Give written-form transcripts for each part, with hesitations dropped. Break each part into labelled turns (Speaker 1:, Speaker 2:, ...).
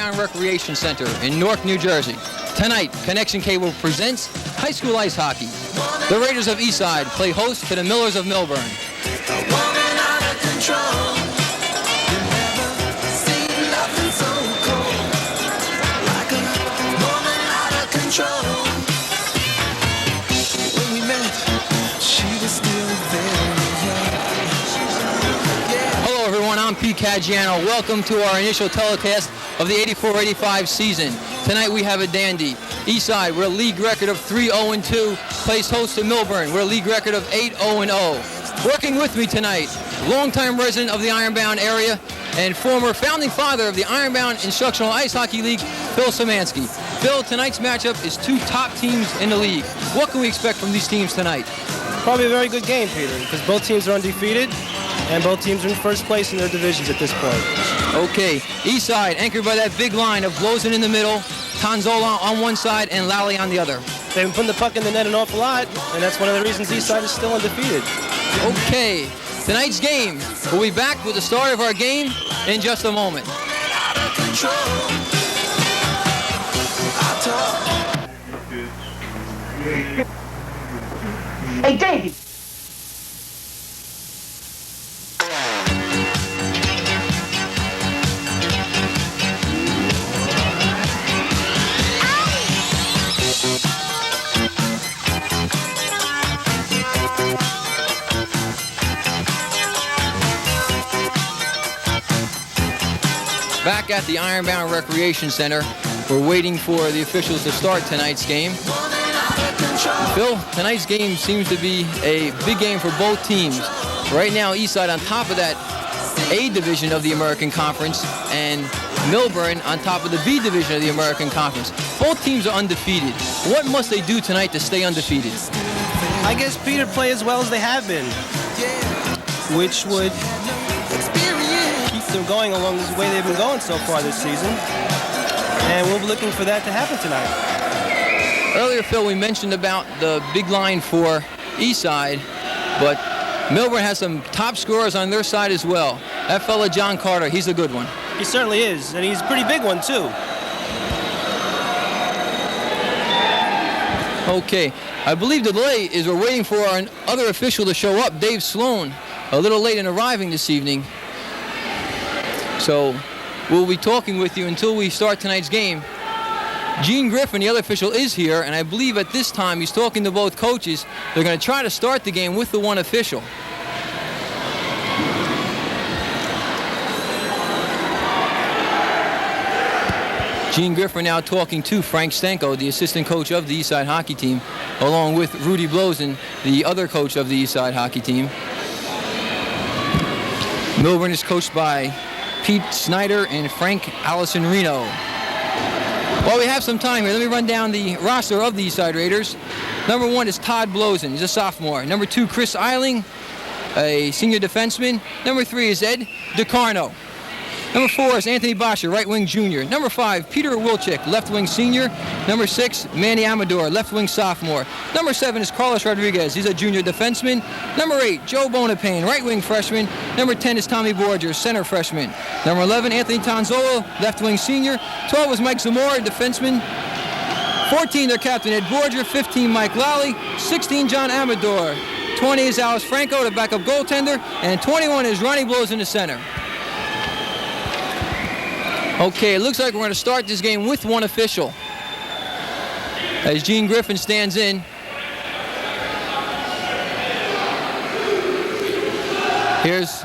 Speaker 1: Ironbound Recreation Center in Newark, New Jersey. Tonight, Connection Cable presents high school ice hockey. The Raiders of Eastside play host to the Millers of Millburn. Hello everyone, I'm Caggiano. Welcome to our initial telecast of the 84-85 season. Tonight we have a dandy. Eastside, we're a league record of 3-0-2, plays host to Millburn. We're a league record of 8-0-0. Working with me tonight, longtime resident of the Ironbound area and former founding father of the Ironbound Instructional Ice Hockey League, Phil Szymanski. Phil, tonight's matchup is two top teams in the league. What can we expect from these teams tonight?
Speaker 2: Probably a very good game, Peter, because both teams are undefeated and both teams are in first place in their divisions at this point.
Speaker 1: Okay, Eastside anchored by that big line of Blozen in the middle, Tanzola on one side and Lally on the other.
Speaker 2: They've been putting the puck in the net an awful lot, and that's one of the reasons Eastside is still undefeated.
Speaker 1: Okay, tonight's game. We'll be back with the start of our game in just a moment.
Speaker 3: Hey, Davey.
Speaker 1: Back at the Ironbound Recreation Center, we're waiting for the officials to start tonight's game. Phil, tonight's game seems to be a big game for both teams. Right now, Eastside on top of that A division of the American Conference and Millburn on top of the B division of the American Conference. Both teams are undefeated. What must they do tonight to stay undefeated?
Speaker 2: I guess, Peter, play as well as they have been, which would keep them going along the way they've been going so far this season. And we'll be looking for that to happen tonight.
Speaker 1: Earlier, Phil, we mentioned about the big line for Eastside, but Millburn has some top scorers on their side as well. That fella, John Carter, he's a good one.
Speaker 2: He certainly is, and he's a pretty big one, too.
Speaker 1: Okay, I believe the delay is we're waiting for our other official to show up, Dave Sloan, a little late in arriving this evening. So we'll be talking with you until we start tonight's game. Gene Griffin, the other official, is here, and I believe at this time he's talking to both coaches. They're going to try to start the game with the one official. Gene Griffin now talking to Frank Stanko, the assistant coach of the Eastside hockey team, along with Rudy Blozen, the other coach of the Eastside hockey team. Millburn is coached by Pete Snyder and Frank Allison Reno. While we have some time here, let me run down the roster of the Eastside Raiders. Number 1 is Todd Blozen. He's a sophomore. Number 2, Chris Eiling, a senior defenseman. Number 3 is Ed DeCarno. Number 4 is Anthony Boscher, right wing junior. Number 5, Peter Wilczyk, left wing senior. Number 6, Manny Amador, left wing sophomore. Number 7 is Carlos Rodriguez. He's a junior defenseman. Number 8, Joe Bonapane, right wing freshman. Number 10 is Tommy Borger, center freshman. Number 11, Anthony Tanzola, left wing senior. 12 is Mike Zamora, defenseman. 14, their captain, Ed Borger. 15, Mike Lally. 16, John Amador. 20 is Alice Franco, the backup goaltender. And 21 is Ronnie Blows in the center. Okay, it looks like we're going to start this game with one official as Gene Griffin stands in. Here's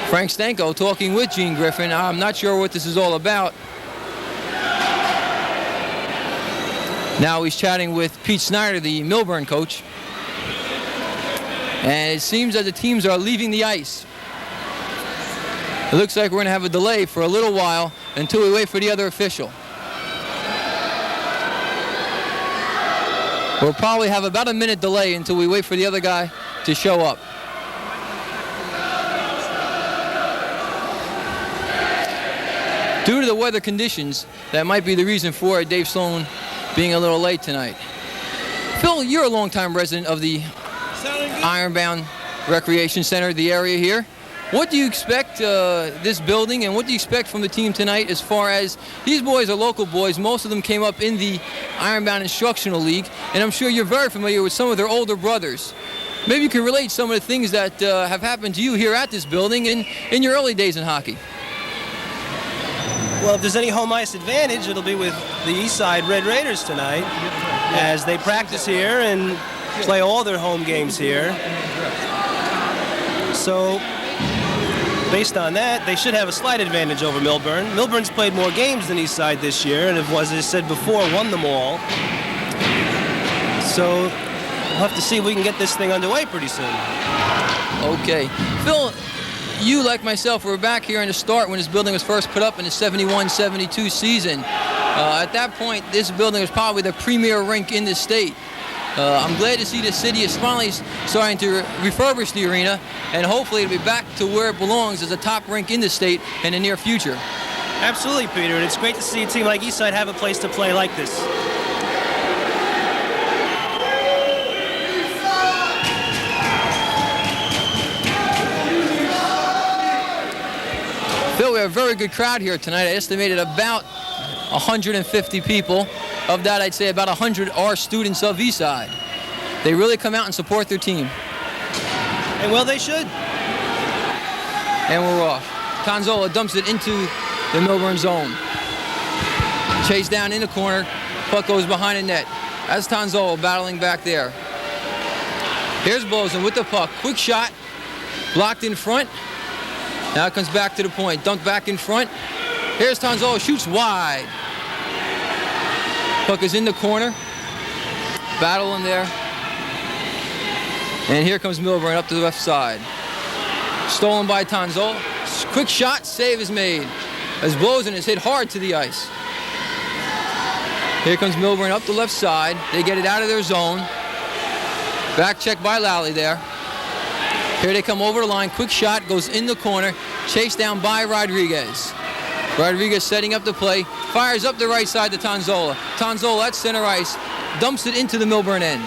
Speaker 1: Frank Stanko talking with Gene Griffin. I'm not sure what this is all about. Now he's chatting with Pete Snyder, the Millburn coach. And it seems that the teams are leaving the ice. It looks like we're going to have a delay for a little while until we wait for the other official. We'll probably have about a minute delay until we wait for the other guy to show up. Due to the weather conditions, that might be the reason for Dave Sloan being a little late tonight. Phil, you're a longtime resident of the Ironbound Recreation Center, the area here. what do you expect this building, and what do you expect from the team tonight as far as these boys are local boys? Most of them came up in the Ironbound Instructional League, and I'm sure you're very familiar with some of their older brothers. Maybe you can relate some of the things that have happened to you here at this building in your early days in hockey.
Speaker 2: Well, if there's any home ice advantage, it'll be with the Eastside Red Raiders tonight, as they practice here and play all their home games here. So, based on that, they should have a slight advantage over Millburn. Millburn's played more games than Eastside this year, and as I said before, won them all. So, we'll have to see if we can get this thing underway pretty soon.
Speaker 1: Okay. Phil, you, like myself, were back here in the start when this building was first put up in the 71-72 season. At that point, this building was probably the premier rink in the state. I'm glad to see the city is finally starting to refurbish the arena, and hopefully it'll be back to where it belongs as a top rink in the state in the near future.
Speaker 2: Absolutely, Peter, and it's great to see a team like Eastside have a place to play like this.
Speaker 1: Phil, we have a very good crowd here tonight. I estimated about 150 people. Of that, I'd say about 100 are students of Eastside. They really come out and support their team.
Speaker 2: And well, they should.
Speaker 1: And we're off. Tonzola dumps it into the Millburn zone. Chase down in the corner. Puck goes behind the net. That's Tonzola battling back there. Here's Bozen with the puck. Quick shot. Blocked in front. Now it comes back to the point. Dunked back in front. Here's Tonzola. Shoots wide. Puck is in the corner. Battle in there. And here comes Millburn up to the left side. Stolen by Tonzola. Quick shot. Save is made as Bozen is hit hard to the ice. Here comes Millburn up the left side. They get it out of their zone. Back check by Lally there. Here they come over the line. Quick shot goes in the corner. Chased down by Rodriguez. Rodriguez setting up the play. Fires up the right side to Tonzola. Tonzola at center ice. Dumps it into the Millburn end.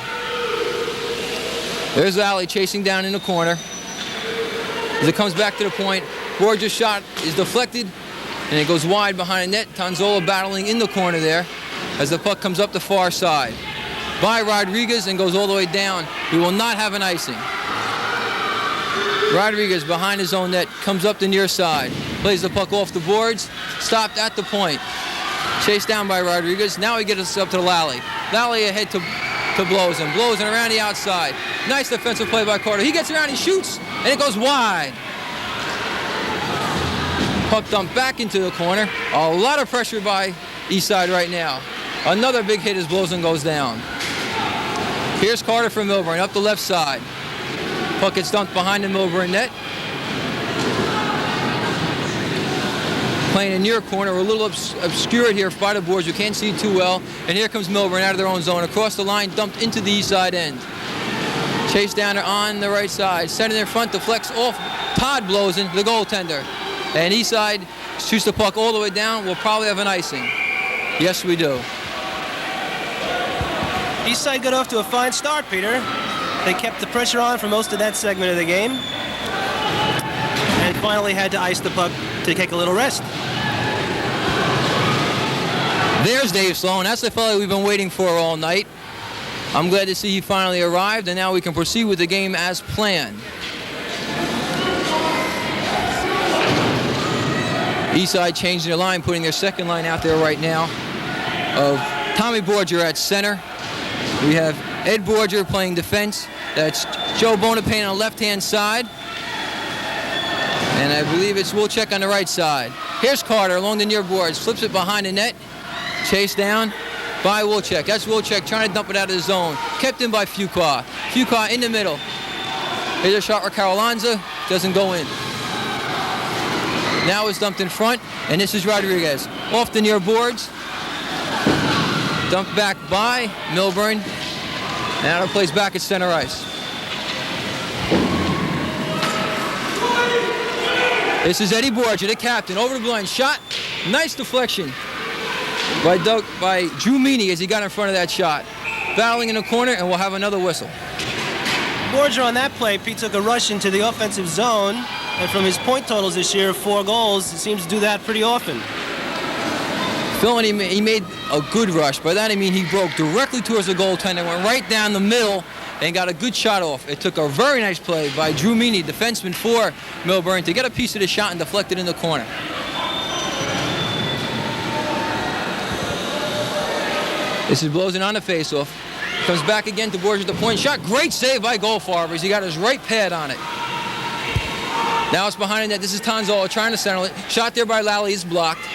Speaker 1: There's Lally chasing down in the corner. As it comes back to the point, Borges' shot is deflected, and it goes wide behind the net. Tonzola battling in the corner there as the puck comes up the far side. By Rodriguez and goes all the way down. We will not have an icing. Rodriguez behind his own net, comes up the near side, plays the puck off the boards, stopped at the point. Chased down by Rodriguez. Now he gets us up to Lally. Lally ahead to Blozen. Blozen around the outside. Nice defensive play by Carter. He gets around, he shoots, and it goes wide. Puck dumped back into the corner. A lot of pressure by Eastside right now. Another big hit as Blozen goes down. Here's Carter from Millburn up the left side. Puck gets dumped behind the Millburn net. Playing in near corner. We're a little obscured here by the boards. You can't see too well. And here comes Millburn out of their own zone. Across the line, dumped into the Eastside end. Chase down there on the right side. Center in front, deflects off Todd Blozen, the goaltender. And Eastside shoots the puck all the way down. We'll probably have an icing. Yes, we do.
Speaker 2: Eastside got off to a fine start, Peter. They kept the pressure on for most of that segment of the game. And finally had to ice the puck to take a little rest.
Speaker 1: There's Dave Sloan. That's the fellow we've been waiting for all night. I'm glad to see he finally arrived, and now we can proceed with the game as planned. Eastside changing their line, putting their second line out there right now of Tommy Borger at center. We have Ed Borger playing defense. That's Joe Bonapane on the left-hand side. And I believe it's Wilczek on the right side. Here's Carter along the near boards. Flips it behind the net. Chased down by Wilczek. That's Wilczek trying to dump it out of the zone. Kept in by Fuqua. Fuqua in the middle. Here's a shot for Carolanza. Doesn't go in. Now it's dumped in front. And this is Rodriguez. Off the near boards. Dumped back by Millburn. Now it plays back at center ice. This is Eddie Borger, the captain, over the blind. Shot. Nice deflection by Drew Meany as he got in front of that shot. Battling in the corner, and we'll have another whistle.
Speaker 2: Borger on that play, Pete took a rush into the offensive zone And from his point totals this year, 4 goals, he seems to do that pretty often.
Speaker 1: Phil, and he made a good rush. By that I mean he broke directly towards the goaltender, went right down the middle, and got a good shot off. It took a very nice play by Drew Meany, defenseman for Millburn, to get a piece of the shot and deflect it in the corner. This is Blozin on the faceoff. Comes back again to Borges at the point. Shot, great save by Goldfarb as he got his right pad on it. Now it's behind the net. This is Tonzola trying to center it. Shot there by Lally is blocked.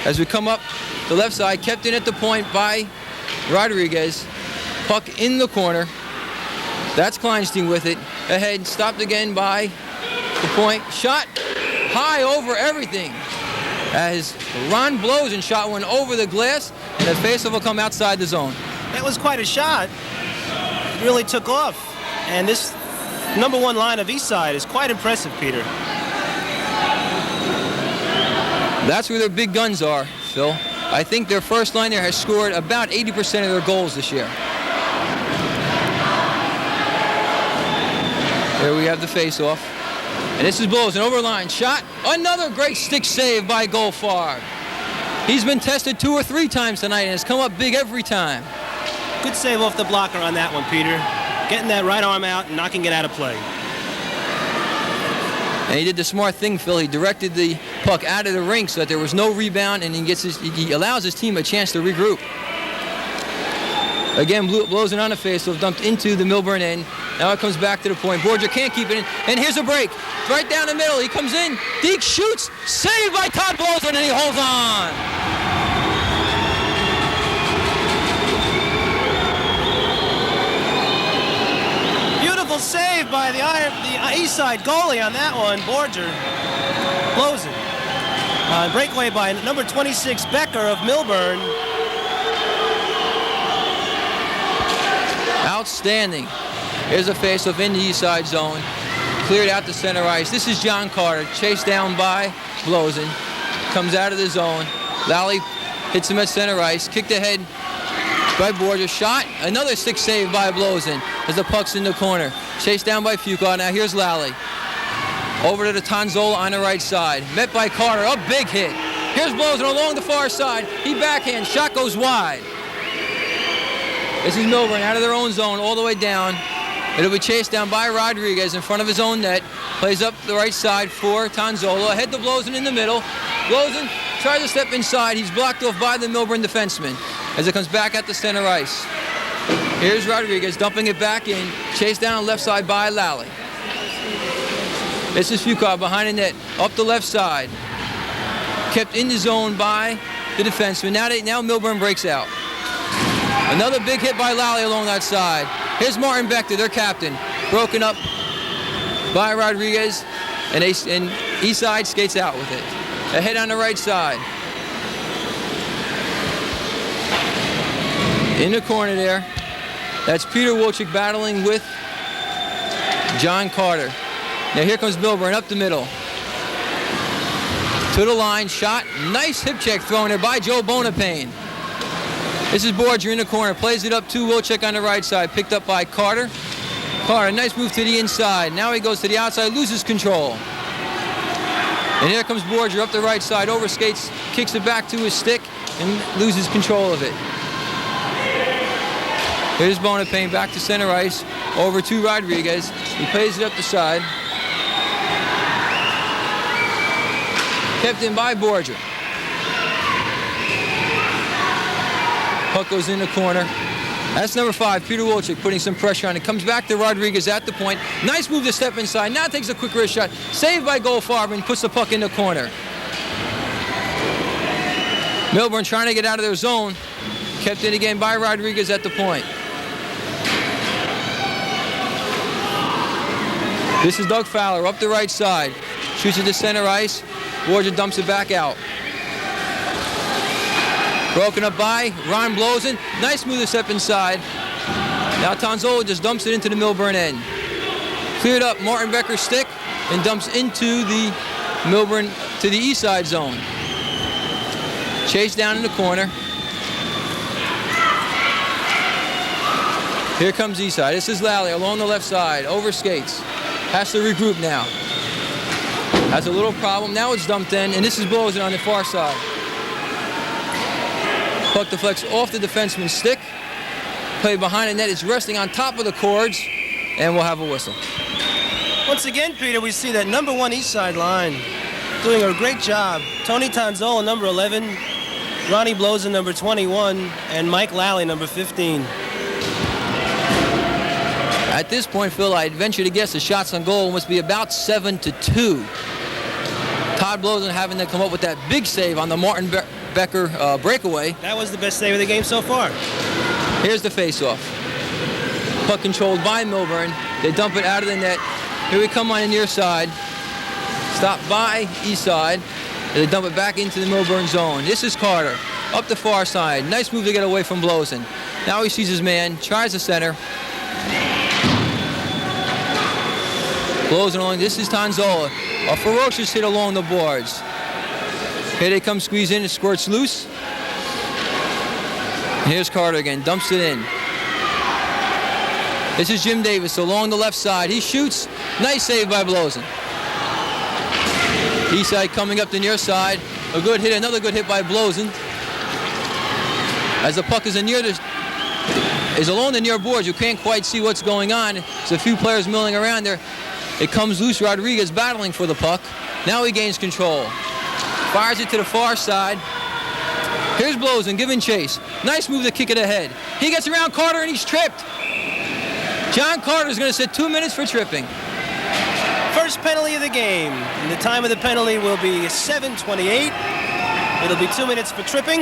Speaker 1: As we come up the left side, kept in at the point by Rodriguez. Puck in the corner. That's Kleinstein with it. Ahead, stopped again by the point. Shot high over everything. As Ron Blozin shot one over the glass, and the faceoff will come outside the zone.
Speaker 2: That was quite a shot. It really took off. And this #1 line of Eastside is quite impressive, Peter.
Speaker 1: That's where their big guns are, Phil. I think their first line there has scored about 80% of their goals this year. There we have the face-off. And this is Blozin, over line, shot. Another great stick save by Goldfarb. He's been tested 2 or 3 times tonight and has come up big every time.
Speaker 2: Good save off the blocker on that one, Peter. Getting that right arm out and knocking it out of play.
Speaker 1: And he did the smart thing, Phil. He directed the puck out of the rink so that there was no rebound, and he allows his team a chance to regroup. Again, Blozin on the faceoff, dumped into the Millburn end. Now it comes back to the point. Borgia can't keep it in, and here's a break. Right down the middle, he comes in, Deke shoots, saved by Todd Blozin, and he holds on.
Speaker 2: Beautiful save by the Eastside goalie on that one, Borgia. Blozin. Breakaway by number 26, Becker of Millburn.
Speaker 1: Outstanding. Here's a face-off in the Eastside zone. Cleared out to center ice. This is John Carter, chased down by Blozin. Comes out of the zone. Lally hits him at center ice. Kicked ahead by Borgia. Shot. Another stick save by Blozin as the puck's in the corner. Chased down by Fuqua. Now here's Lally. Over to the Tonzola on the right side. Met by Carter. A big hit. Here's Blozin along the far side. He backhands. Shot goes wide. This is Millburn out of their own zone all the way down. It'll be chased down by Rodriguez in front of his own net. Plays up the right side for Tonzola. Ahead to Blozin in the middle. Blozin tries to step inside. He's blocked off by the Millburn defenseman as it comes back at the center ice. Here's Rodriguez dumping it back in. Chased down on the left side by Lally. This is Fuqua behind the net. Up the left side. Kept in the zone by the defenseman. Now Millburn breaks out. Another big hit by Lally along that side. Here's Martin Bechter, their captain. Broken up by Rodriguez, and Eastside skates out with it. Ahead on the right side. In the corner there, that's Peter Wilczek battling with John Carter. Now here comes Millburn up the middle. To the line, shot. Nice hip check thrown there by Joe Bonapane. This is Borgia in the corner, plays it up to Wilczek on the right side, picked up by Carter. Carter, nice move to the inside. Now he goes to the outside, loses control. And here comes Borgia up the right side, overskates, kicks it back to his stick, and loses control of it. Here's Bonapane back to center ice, over to Rodriguez. He plays it up the side. Kept in by Borgia. Puck goes in the corner. That's number 5, Peter Wilczek, putting some pressure on it. Comes back to Rodriguez at the point. Nice move to step inside. Now takes a quick wrist shot. Saved by Goldfarb and puts the puck in the corner. Millburn trying to get out of their zone. Kept in again by Rodriguez at the point. This is Doug Fowler up the right side. Shoots it to center ice. Borgia dumps it back out. Broken up by Ron Blozin. Nice move to step inside. Now Tonzola just dumps it into the Millburn end. Cleared up Martin Becker's stick and dumps into the Millburn to the Eastside zone. Chased down in the corner. Here comes Eastside. This is Lally along the left side. Over skates. Has to regroup now. Has a little problem. Now it's dumped in, and this is Blosen on the far side. Puck deflects off the defenseman's stick. Play behind the net is resting on top of the cords, and we'll have a whistle.
Speaker 2: Once again, Peter, we see that number 1 Eastside line doing a great job. Tony Tonzola, number 11, Ronnie Blosen, number 21, and Mike Lally, number 15.
Speaker 1: At this point, Phil, I'd venture to guess the shots on goal must be about 7-2. Todd Blosen having to come up with that big save on the Martin Becker breakaway.
Speaker 2: That was the best save of the game so far.
Speaker 1: Here's the face-off. Puck controlled by Millburn. They dump it out of the net. Here we come on the near side. Stopped by Eastside. They dump it back into the Millburn zone. This is Carter. Up the far side. Nice move to get away from Blosen. Now he sees his man. Tries the center. Blosen along. This is Tonzola. A ferocious hit along the boards. Here they come, squeeze in. It squirts loose. Here's Carter again. Dumps it in. This is Jim Davis along the left side. He shoots. Nice save by Blosen. Eastside coming up the near side. A good hit. Another good hit by Blosen. As the puck is along the near boards, you can't quite see what's going on. There's a few players milling around there. It comes loose. Rodriguez battling for the puck. Now he gains control. Fires it to the far side. Here's Blosen giving chase. Nice move to kick it ahead. He gets around Carter and he's tripped. John Carter's going to sit 2 minutes for tripping.
Speaker 2: First penalty of the game. And the time of the penalty will be 7:28. It'll be 2 minutes for tripping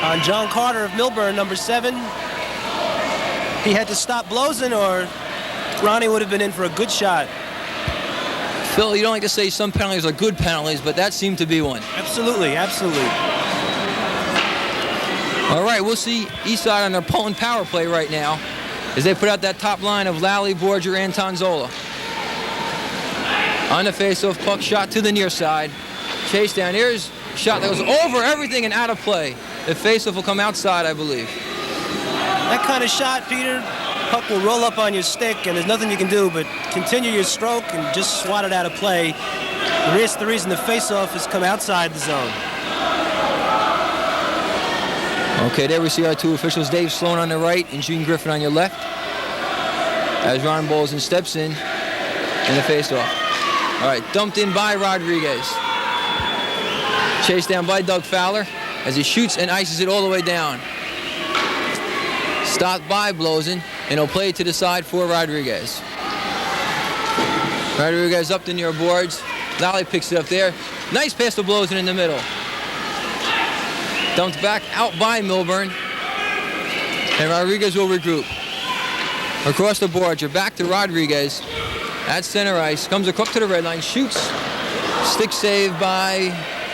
Speaker 2: on John Carter of Millburn, number 7. He had to stop Blosen or Ronnie would have been in for a good shot.
Speaker 1: Phil, you don't like to say some penalties are good penalties, but that seemed to be one.
Speaker 2: Absolutely, absolutely.
Speaker 1: All right, we'll see Eastside on their Poland power play right now as they put out that top line of Lally, Borger, and Tonzola. On the face-off, puck shot to the near side. Chase down. Here's a shot that goes over everything and out of play. The face-off will come outside, I believe.
Speaker 2: That kind of shot, Peter, puck will roll up on your stick, and there's nothing you can do but continue your stroke and just swat it out of play. The reason the face-off has come outside the zone.
Speaker 1: Okay, there we see our two officials, Dave Sloan on the right and Gene Griffin on your left, as Ron Blosen steps in the face-off. All right, dumped in by Rodriguez. Chased down by Doug Fowler as he shoots and ices it all the way down. Stopped by Blosen, and he'll play it to the side for Rodriguez. Rodriguez up the near boards. Lally picks it up there. Nice pass to Blosen in the middle. Dumped back out by Millburn. And Rodriguez will regroup. Across the board, you're back to Rodriguez at center ice. Comes across to the red line, shoots. Stick save by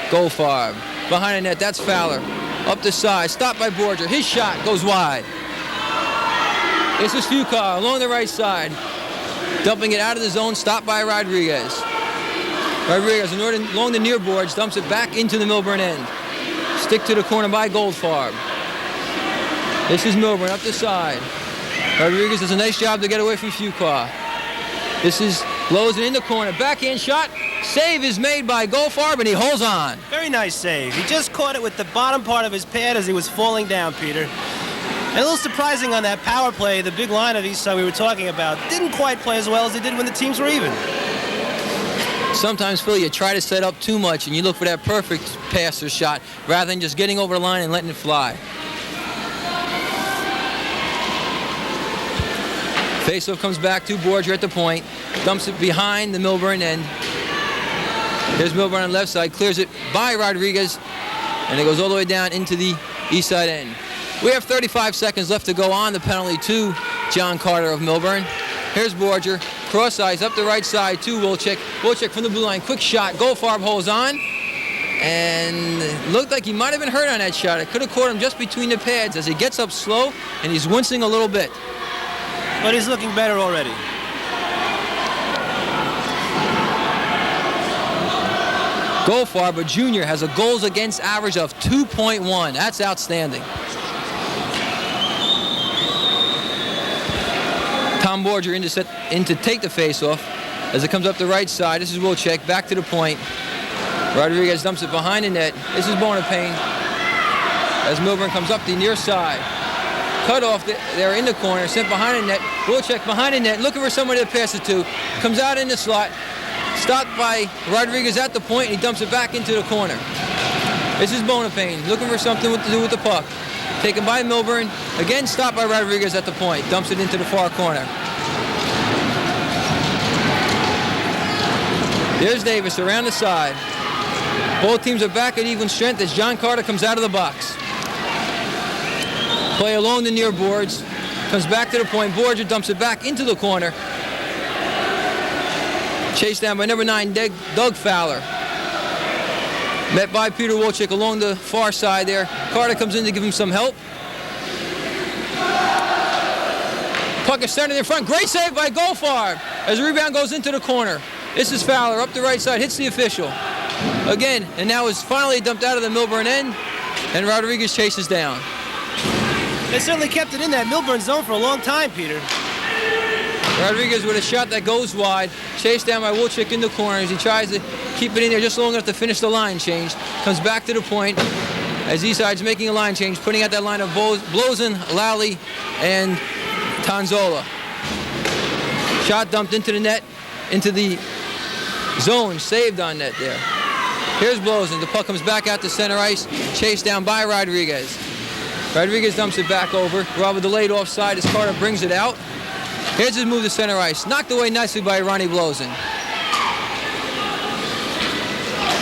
Speaker 1: Goldfarb. Behind the net, that's Fowler. Up the side, stopped by Borger. His shot goes wide. This is Fuqua along the right side. Dumping it out of the zone, stopped by Rodriguez. Rodriguez along the near boards, dumps it back into the Millburn end. Stick to the corner by Goldfarb. This is Millburn up the side. Rodriguez does a nice job to get away from Fuqua. This is Blosen in the corner. Backhand shot. Save is made by Goldfarb, and he holds on.
Speaker 2: Very nice save. He just caught it with the bottom part of his pad as he was falling down, Peter. And a little surprising on that power play, the big line of Eastside we were talking about didn't quite play as well as they did when the teams were even.
Speaker 1: Sometimes, Phil, you try to set up too much and you look for that perfect pass or shot rather than just getting over the line and letting it fly. Faceoff comes back to Borger at the point, dumps it behind the Millburn end. There's Millburn on the left side, clears it by Rodriguez, and it goes all the way down into the Eastside end. We have 35 seconds left to go on the penalty to John Carter of Millburn. Here's Borger, cross eyes up the right side to Wilczek. Wilczek from the blue line, quick shot. Goldfarb holds on, and looked like he might have been hurt on that shot. It could have caught him just between the pads as he gets up slow, and he's wincing a little bit.
Speaker 2: But he's looking better already.
Speaker 1: Goldfarb, a junior, has a goals against average of 2.1. That's outstanding. Tom Borger in to take the face-off. as it comes up the right side. This is Wilczek, back to the point. Rodriguez dumps it behind the net. This is Bonapane as Millburn comes up the near side. Cut off, they're in the corner, sent behind the net. Wilczek behind the net, looking for somebody to pass it to. Comes out in the slot, stopped by Rodriguez at the point, and he dumps it back into the corner. This is Bonapane, looking for something to do with the puck. Taken by Millburn, again stopped by Rodriguez at the point, dumps it into the far corner. There's Davis around the side. Both teams are back at even strength as John Carter comes out of the box. Play along the near boards, comes back to the point. Borger dumps it back into the corner. Chased down by number 9, Doug Fowler. Met by Peter Wilczek along the far side there. Carter comes in to give him some help. Puck is centered in front. Great save by Goldfarb as the rebound goes into the corner. This is Fowler up the right side, hits the official. Again, and now is finally dumped out of the Millburn end, and Rodriguez chases down.
Speaker 2: They certainly kept it in that Millburn zone for a long time, Peter.
Speaker 1: Rodriguez with a shot that goes wide, chased down by Wilczek in the corners. He tries to keep it in there just long enough to finish the line change. Comes back to the point as Eastside's making a line change, putting out that line of Blozen, Lally, and Tanzola. Shot dumped into the net, into the zone, saved on net there. Here's Blozen. The puck comes back out to center ice, chased down by Rodriguez. Rodriguez dumps it back over. Robert delayed offside as Carter brings it out. Here's his move to center ice. Knocked away nicely by Ronnie Blozen.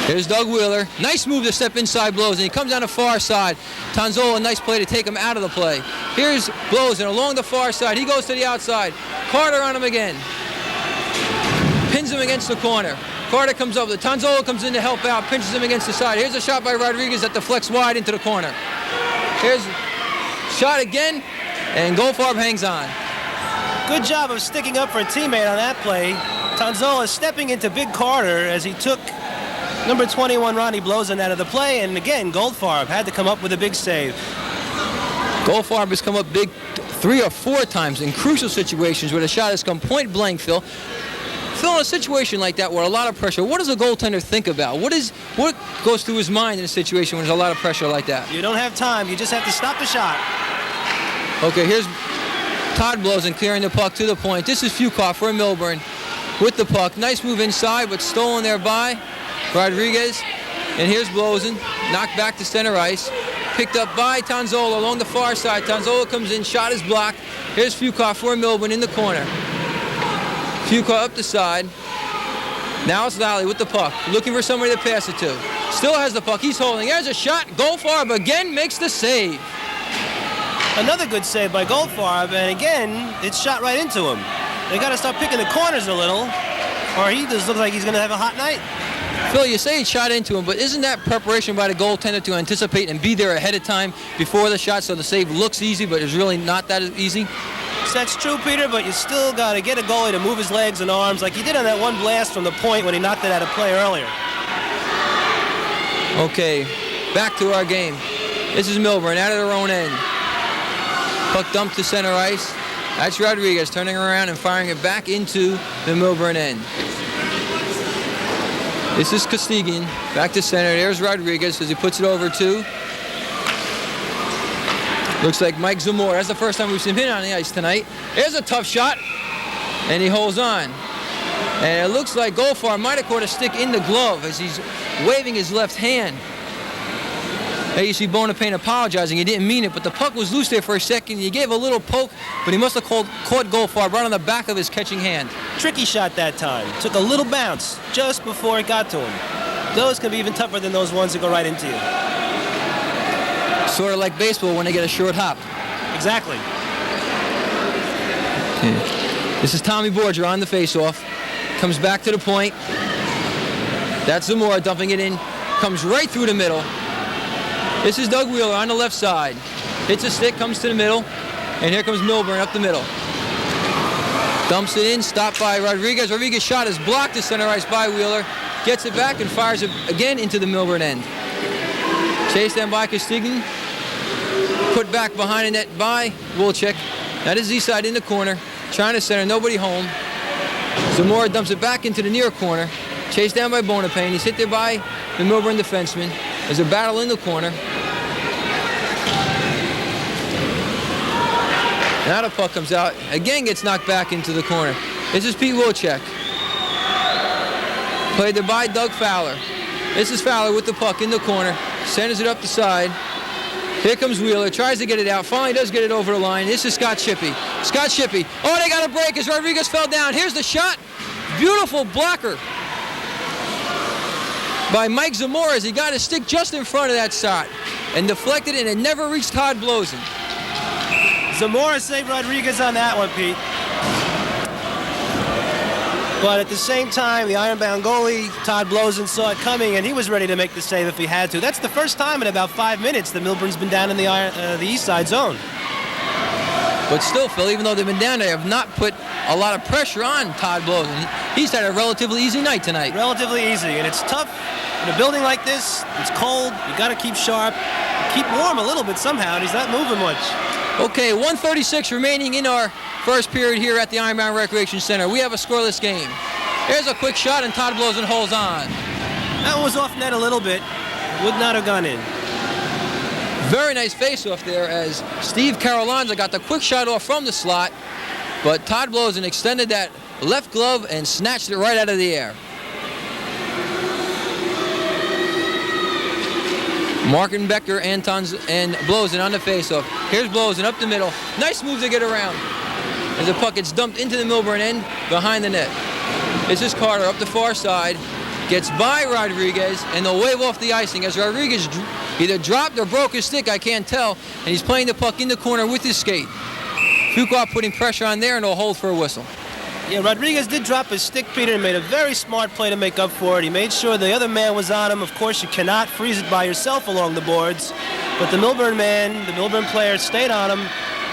Speaker 1: Here's Doug Wheeler. Nice move to step inside Blozen. He comes down the far side. Tanzola, nice play to take him out of the play. Here's Blozen along the far side. He goes to the outside. Carter on him again. Pins him against the corner. Carter comes over. Tanzola comes in to help out. Pinches him against the side. Here's a shot by Rodriguez that deflects wide into the corner. Here's shot again, and Goldfarb hangs on.
Speaker 2: Good job of sticking up for a teammate on that play. Tanzola stepping into Big Carter as he took number 21 Ronnie Blozen out of the play, and again Goldfarb had to come up with a big save.
Speaker 1: Goldfarb has come up big 3 or 4 times in crucial situations where the shot has come point blank, Phil. Phil, in a situation like that where a lot of pressure, what does a goaltender think about? What goes through his mind in a situation when there's a lot of pressure like that?
Speaker 2: You don't have time. You just have to stop the shot.
Speaker 1: Okay, here's Todd Blozen clearing the puck to the point. This is Fukoff for Millburn with the puck. Nice move inside, but stolen there by Rodriguez. And here's Blozen, knocked back to center ice. Picked up by Tanzola along the far side. Tanzola comes in, shot is blocked. Here's Fukoff for Millburn in the corner. Fukoff up the side. Now it's Lally with the puck, looking for somebody to pass it to. Still has the puck, he's holding. There's a shot. Goldfarb again makes the save.
Speaker 2: Another good save by Goldfarb, and again, it's shot right into him. They got to start picking the corners a little, or he just looks like he's going to have a hot night.
Speaker 1: Phil, you say he shot into him, but isn't that preparation by the goaltender to anticipate and be there ahead of time before the shot so the save looks easy, but is really not that easy?
Speaker 2: That's true, Peter, but you still got to get a goalie to move his legs and arms like he did on that one blast from the point when he knocked it out of play earlier.
Speaker 1: Okay, back to our game. This is Millburn out of their own end. Puck dumped to center ice. That's Rodriguez turning around and firing it back into the Millburn end. This is Costigan back to center. There's Rodriguez as he puts it over to. Looks like Mike Zamora. That's the first time we've seen him on the ice tonight. There's a tough shot, and he holds on. And it looks like Goldfarb might have caught a stick in the glove as he's waving his left hand. There you see Bonapane apologizing. He didn't mean it, but the puck was loose there for a second. He gave a little poke, but he must have caught Goldfarb right on the back of his catching hand.
Speaker 2: Tricky shot that time. Took a little bounce just before it got to him. Those can be even tougher than those ones that go right into you.
Speaker 1: Sort of like baseball when they get a short hop.
Speaker 2: Exactly.
Speaker 1: Okay. This is Tommy Borger on the faceoff. Comes back to the point. That's Zamora dumping it in. Comes right through the middle. This is Doug Wheeler on the left side. Hits a stick, comes to the middle. And here comes Millburn up the middle. Dumps it in, stopped by Rodriguez. Rodriguez's shot is blocked to center ice by Wheeler. Gets it back and fires it again into the Millburn end. Chased down by Costigan. Put back behind the net by Wilczek. Now this is Eastside in the corner. Trying to center, nobody home. Zamora dumps it back into the near corner. Chased down by Bonapane. He's hit there by the Millburn defenseman. There's a battle in the corner. Now the puck comes out. Again gets knocked back into the corner. This is Pete Wilczek. Played there by Doug Fowler. This is Fowler with the puck in the corner. Centers it up the side. Here comes Wheeler. Tries to get it out. Finally does get it over the line. This is Scott Shippey. Scott Shippey. Oh, they got a break as Rodriguez fell down. Here's the shot. Beautiful blocker by Mike Zamora as he got his stick just in front of that shot and deflected it and it never reached Todd Blosen.
Speaker 2: Zamora saved Rodriguez on that one, Pete. But at the same time, the Ironbound goalie, Todd Blosen, saw it coming, and he was ready to make the save if he had to. That's the first time in about 5 minutes that Millburn's been down in the Eastside zone.
Speaker 1: But still, Phil, even though they've been down, they have not put a lot of pressure on Todd Blosen. He's had a relatively easy night tonight.
Speaker 2: Relatively easy, and it's tough in a building like this. It's cold. You got to keep sharp, keep warm a little bit somehow, and he's not moving much.
Speaker 1: Okay, 1:36 remaining in our first period here at the Ironbound Recreation Center. We have a scoreless game. Here's a quick shot, and Todd Blosen holds on.
Speaker 2: That one was off net a little bit. Would not have gone in.
Speaker 1: Very nice face-off there as Steve Carolanza got the quick shot off from the slot, but Todd Blosen extended that left glove and snatched it right out of the air. Martin Becker, Antons, and Blosen on the face-off. Here's Blosen up the middle. Nice move to get around. As the puck gets dumped into the Millburn end behind the net. This is Carter up the far side. Gets by Rodriguez, and they'll wave off the icing as Rodriguez either dropped or broke his stick, I can't tell, and he's playing the puck in the corner with his skate. Fuqua putting pressure on there, and they'll hold for a whistle.
Speaker 2: Yeah, Rodriguez did drop his stick, Peter, and made a very smart play to make up for it. He made sure the other man was on him. Of course, you cannot freeze it by yourself along the boards, but the Millburn man, the Millburn player, stayed on him,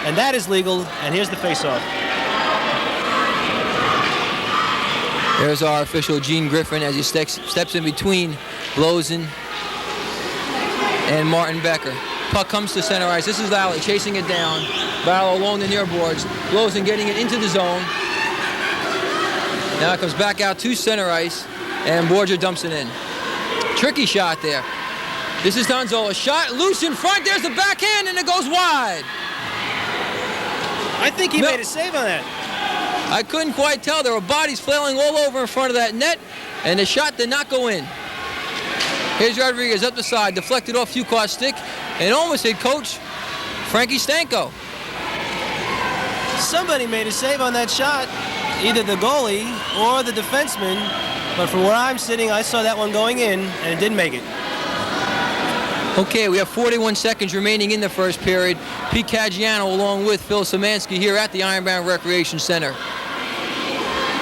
Speaker 2: and that is legal, and here's the face-off.
Speaker 1: There's our official, Gene Griffin, as he steps in between Blosen and Martin Becker. Puck comes to center ice. This is Lally chasing it down. Battle along the near boards. Blosen getting it into the zone. Now it comes back out to center ice, and Borger dumps it in. Tricky shot there. This is Donzola. Shot loose in front. There's the backhand, and it goes wide.
Speaker 2: I think he made a save on that.
Speaker 1: I couldn't quite tell. There were bodies flailing all over in front of that net, and the shot did not go in. Here's Rodriguez up the side, deflected off Fuqua's stick, and almost hit Coach Frankie Stanko.
Speaker 2: Somebody made a save on that shot, either the goalie or the defenseman, but from where I'm sitting, I saw that one going in, and it didn't make it.
Speaker 1: Okay, we have 41 seconds remaining in the first period. Pete Caggiano along with Phil Szymanski here at the Ironbound Recreation Center.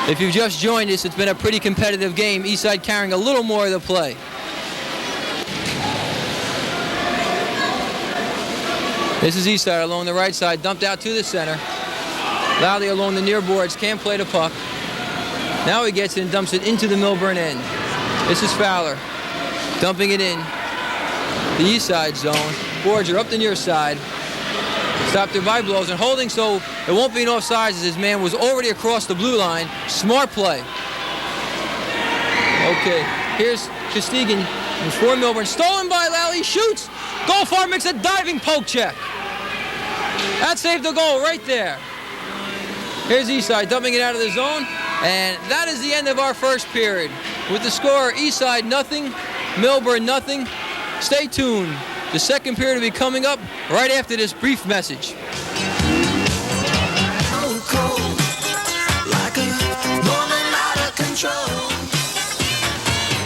Speaker 1: If you've just joined us, it's been a pretty competitive game. Eastside carrying a little more of the play. This is Eastside along the right side, dumped out to the center. Lally along the near boards, can't play the puck. Now he gets it and dumps it into the Millburn end. This is Fowler, dumping it in. The east side zone. Borger up the near side. Stopped there by Blosen, holding so it won't be an offsides as his man was already across the blue line. Smart play. Okay, here's Costigan for Millburn. Stolen by Lally, shoots. Goldfarb makes a diving poke check. That saved the goal right there. Here's Eastside dumping it out of the zone. And that is the end of our first period. With the score, Eastside nothing, Millburn nothing. Stay tuned. The second period will be coming up right after this brief message.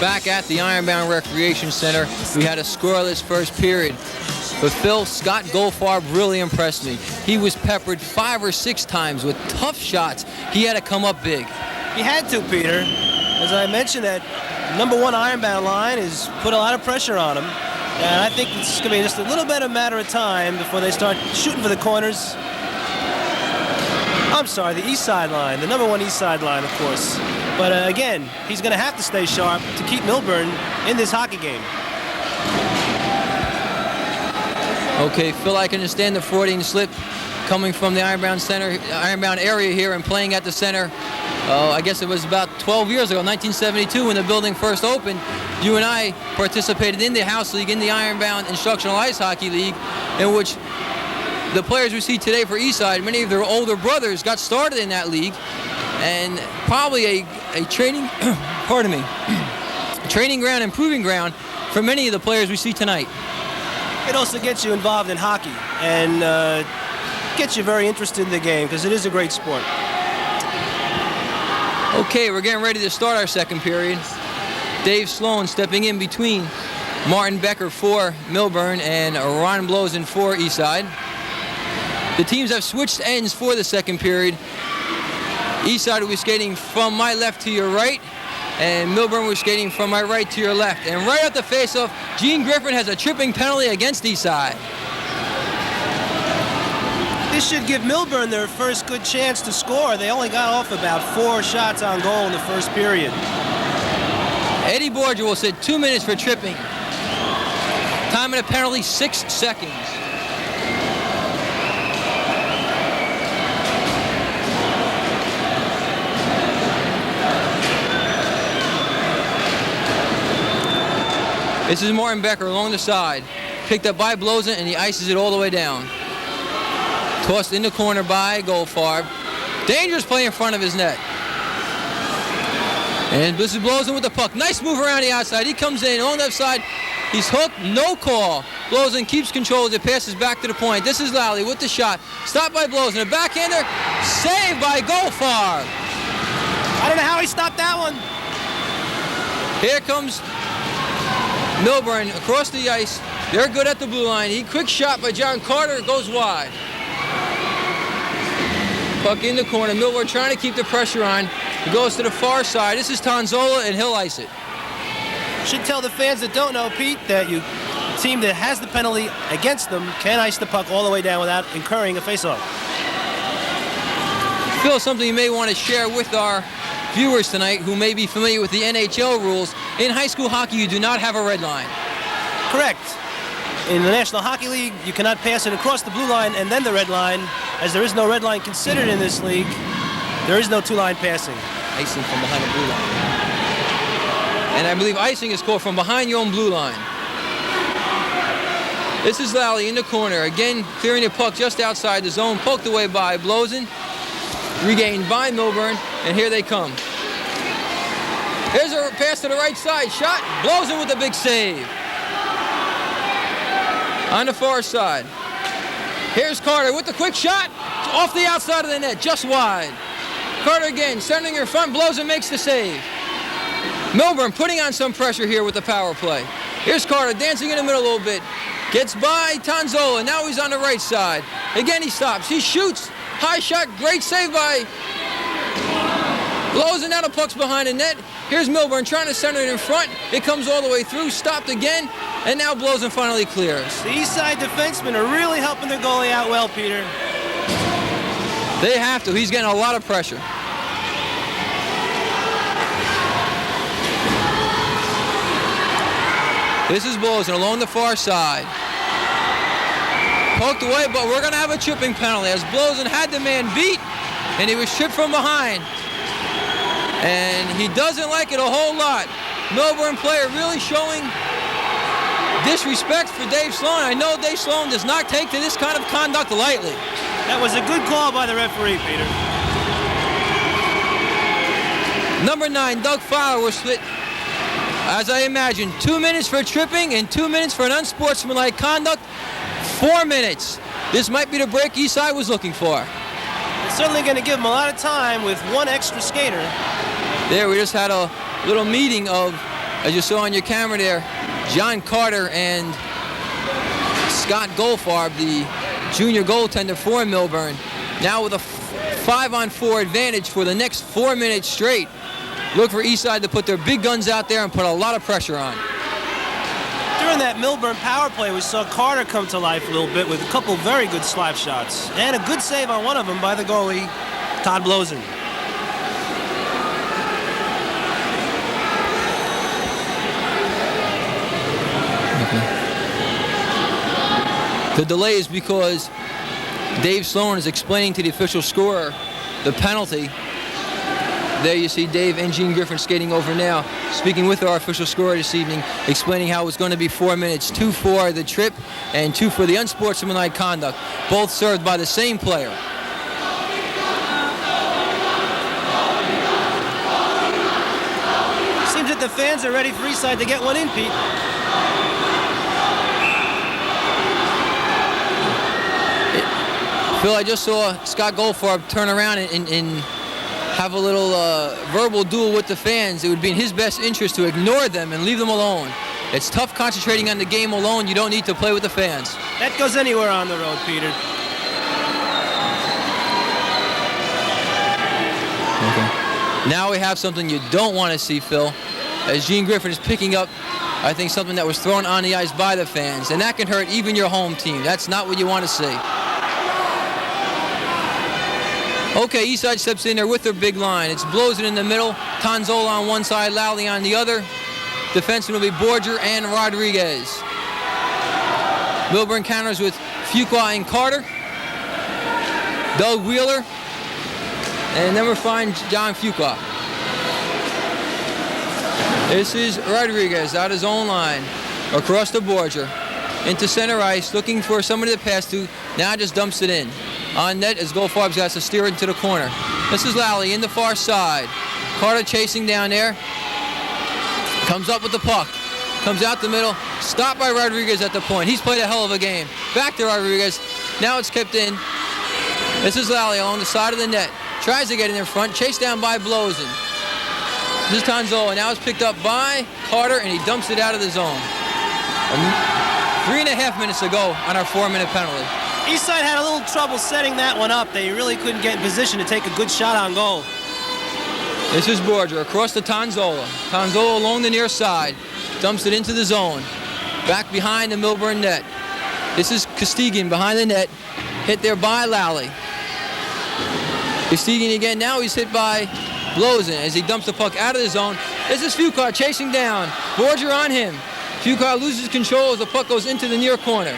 Speaker 1: Back at the Ironbound Recreation Center, we had a scoreless first period. But Phil, Scott Goldfarb really impressed me. He was peppered 5 or 6 times with tough shots. He had to come up big.
Speaker 2: He had to, Peter. As I mentioned, that #1 Ironbound line has put a lot of pressure on him. And I think it's going to be just a little bit of a matter of time before they start shooting for the corners. I'm sorry, the east side line, the #1 east side line, of course. But again, he's going to have to stay sharp to keep Millburn in this hockey game.
Speaker 1: Okay, Phil, I can understand the Freudian slip coming from the Ironbound Center, Ironbound area here and playing at the center I guess it was about 12 years ago, 1972, when the building first opened. You and I participated in the House League, in the Ironbound Instructional Ice Hockey League, in which the players we see today for Eastside, many of their older brothers got started in that league, and probably a training, pardon me, training ground and proving ground for many of the players we see tonight.
Speaker 2: It also gets you involved in hockey and gets you very interested in the game because it is a great sport.
Speaker 1: Okay, we're getting ready to start our second period. Dave Sloan stepping in between Martin Becker for Millburn and Ron Blosen for Eastside. The teams have switched ends for the second period. Eastside will be skating from my left to your right, and Millburn was skating from my right to your left. And right at the face-off, Gene Griffin has a tripping penalty against Eastside.
Speaker 2: This should give Millburn their first good chance to score. They only got off about 4 shots on goal in the first period.
Speaker 1: Eddie Borgia will sit 2 minutes for tripping. Time of the penalty, 6 seconds. This is Martin Becker along the side. Picked up by Blosen, and he ices it all the way down. Tossed in the corner by Goldfarb. Dangerous play in front of his net. And this is Blosen with the puck. Nice move around the outside. He comes in on the left side. He's hooked, no call. Blosen keeps control as it passes back to the point. This is Lally with the shot. Stopped by Blosen. A backhander. Saved by Goldfarb.
Speaker 2: I don't know how he stopped that one.
Speaker 1: Here comes Millburn across the ice. They're good at the blue line. Quick shot by John Carter. Goes wide. Puck in the corner. Millburn trying to keep the pressure on. He goes to the far side. This is Tonzola, and he'll ice it.
Speaker 2: Should tell the fans that don't know, Pete, that the team that has the penalty against them can ice the puck all the way down without incurring a faceoff.
Speaker 1: Phil, something you may want to share with our viewers tonight who may be familiar with the NHL rules. In high school hockey, you do not have a red line.
Speaker 2: Correct. In the National Hockey League, you cannot pass it across the blue line and then the red line. As there is no red line considered in this league, there is no two-line passing.
Speaker 1: Icing from behind the blue line. And I believe icing is called from behind your own blue line. This is Lally in the corner. Again, clearing the puck just outside the zone. Poked away by Blosen. Regained by Millburn. And here they come. Here's a pass to the right side. Shot. Blosen with a big save. On the far side. Here's Carter with the quick shot. Off the outside of the net. Just wide. Carter again. Sending her front. Blosen makes the save. Millburn putting on some pressure here with the power play. Here's Carter dancing in the middle a little bit. Gets by Tonzola. Now he's on the right side. Again, he stops. He shoots. High shot. Great save by Blosen. Now the puck's behind the net. Here's Millburn trying to center it in front. It comes all the way through. Stopped again. And now Blosen finally clears.
Speaker 2: The Eastside defensemen are really helping their goalie out well, Peter.
Speaker 1: They have to. He's getting a lot of pressure. This is Blosen along the far side. Poked away, but we're going to have a tripping penalty as Blosen had the man beat, and he was tripped from behind. And he doesn't like it a whole lot. Millburn player really showing disrespect for Dave Sloan. I know Dave Sloan does not take to this kind of conduct lightly.
Speaker 2: That was a good call by the referee, Peter.
Speaker 1: Number 9, Doug Fowler was split, as I imagine, 2 minutes for tripping and 2 minutes for an unsportsmanlike conduct. 4 minutes. This might be the break Eastside was looking for.
Speaker 2: It's certainly going to give him a lot of time with one extra skater.
Speaker 1: There, we just had a little meeting of, as you saw on your camera there, John Carter and Scott Goldfarb, the junior goaltender for Millburn, now with a 5-on-4 advantage for the next 4 minutes straight. Look for Eastside to put their big guns out there and put a lot of pressure on.
Speaker 2: During that Millburn power play, we saw Carter come to life a little bit with a couple very good slap shots and a good save on one of them by the goalie, Todd Blosen.
Speaker 1: The delay is because Dave Sloan is explaining to the official scorer the penalty. There you see Dave and Gene Griffin skating over now, speaking with our official scorer this evening, explaining how it's going to be 4 minutes, 2 for the trip and 2 for the unsportsmanlike conduct, both served by the same player.
Speaker 2: Seems that the fans are ready for Eastside to get one in, Pete.
Speaker 1: Phil, I just saw Scott Goldfarb turn around and have a little verbal duel with the fans. It would be in his best interest to ignore them and leave them alone. It's tough concentrating on the game alone. You don't need to play with the fans.
Speaker 2: That goes anywhere on the road, Peter.
Speaker 1: Okay. Now we have something you don't want to see, Phil, as Gene Griffin is picking up, I think, something that was thrown on the ice by the fans, and that can hurt even your home team. That's not what you want to see. Okay, Eastside steps in there with their big line. It's Blozin in the middle, Tonzola on one side, Lally on the other. Defensemen will be Borger and Rodriguez. Millburn counters with Fuqua and Carter. Doug Wheeler. And then we'll find John Fuqua. This is Rodriguez out his own line. Across to Borger. Into center ice, looking for somebody to pass to. Now just dumps it in. On net as Goldfarb's got to steer it into the corner. This is Lally in the far side. Carter chasing down there. Comes up with the puck. Comes out the middle. Stopped by Rodriguez at the point. He's played a hell of a game. Back to Rodriguez. Now it's kept in. This is Lally along the side of the net. Tries to get in front. Chased down by Blozin. This is Tonzola. Now it's picked up by Carter and he dumps it out of the zone. 3.5 minutes to go on our 4-minute penalty.
Speaker 2: Eastside had a little trouble setting that one up. They really couldn't get in position to take a good shot on goal.
Speaker 1: This is Borger across to Tonzola. Tonzola along the near side. Dumps it into the zone. Back behind the Millburn net. This is Costigan behind the net. Hit there by Lally. Costigan again. Now he's hit by Blozin as he dumps the puck out of the zone. This is Fuqua chasing down. Borger on him. Fuqua loses control as the puck goes into the near corner.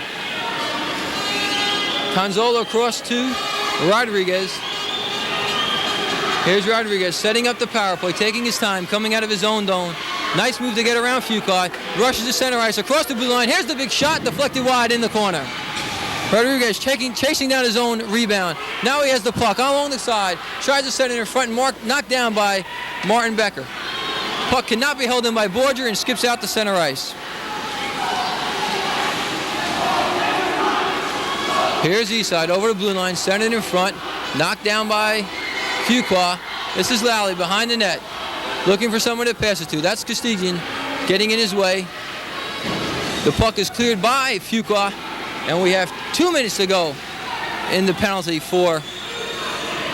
Speaker 1: Tonzola across to Rodriguez. Here's Rodriguez setting up the power play, taking his time, coming out of his own zone. Nice move to get around Fuqua. Rushes the center ice across the blue line. Here's the big shot, deflected wide in the corner. Rodriguez chasing down his own rebound. Now he has the puck along the side. Tries to set it in front and knocked down by Martin Becker. Puck cannot be held in by Borger and skips out the center ice. Here's Eastside over the blue line, centered in front, knocked down by Fuqua. This is Lally behind the net, looking for someone to pass it to. That's Costigan getting in his way. The puck is cleared by Fuqua, and we have 2 minutes to go in the penalty for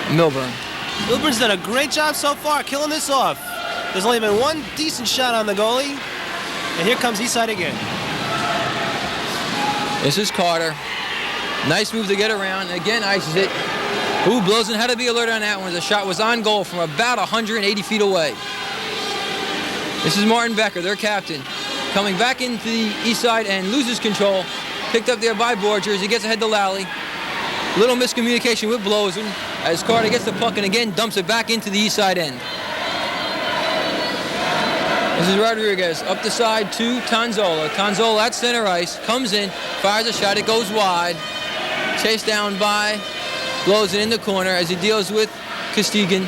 Speaker 1: Millburn.
Speaker 2: Millburn's done a great job so far killing this off. There's only been one decent shot on the goalie, and here comes Eastside again.
Speaker 1: This is Carter. Nice move to get around. Again, ices it. Ooh, Blozin had to be alert on that one. The shot was on goal from about 180 feet away. This is Martin Becker, their captain, coming back into the east side and loses control. Picked up there by Borger as he gets ahead to Lally. Little miscommunication with Blozin as Carter gets the puck and again dumps it back into the east side end. This is Rodriguez up the side to Tonzola. Tonzola at center ice, comes in, fires a shot, it goes wide. Chased down by Blozin in the corner as he deals with Costigan.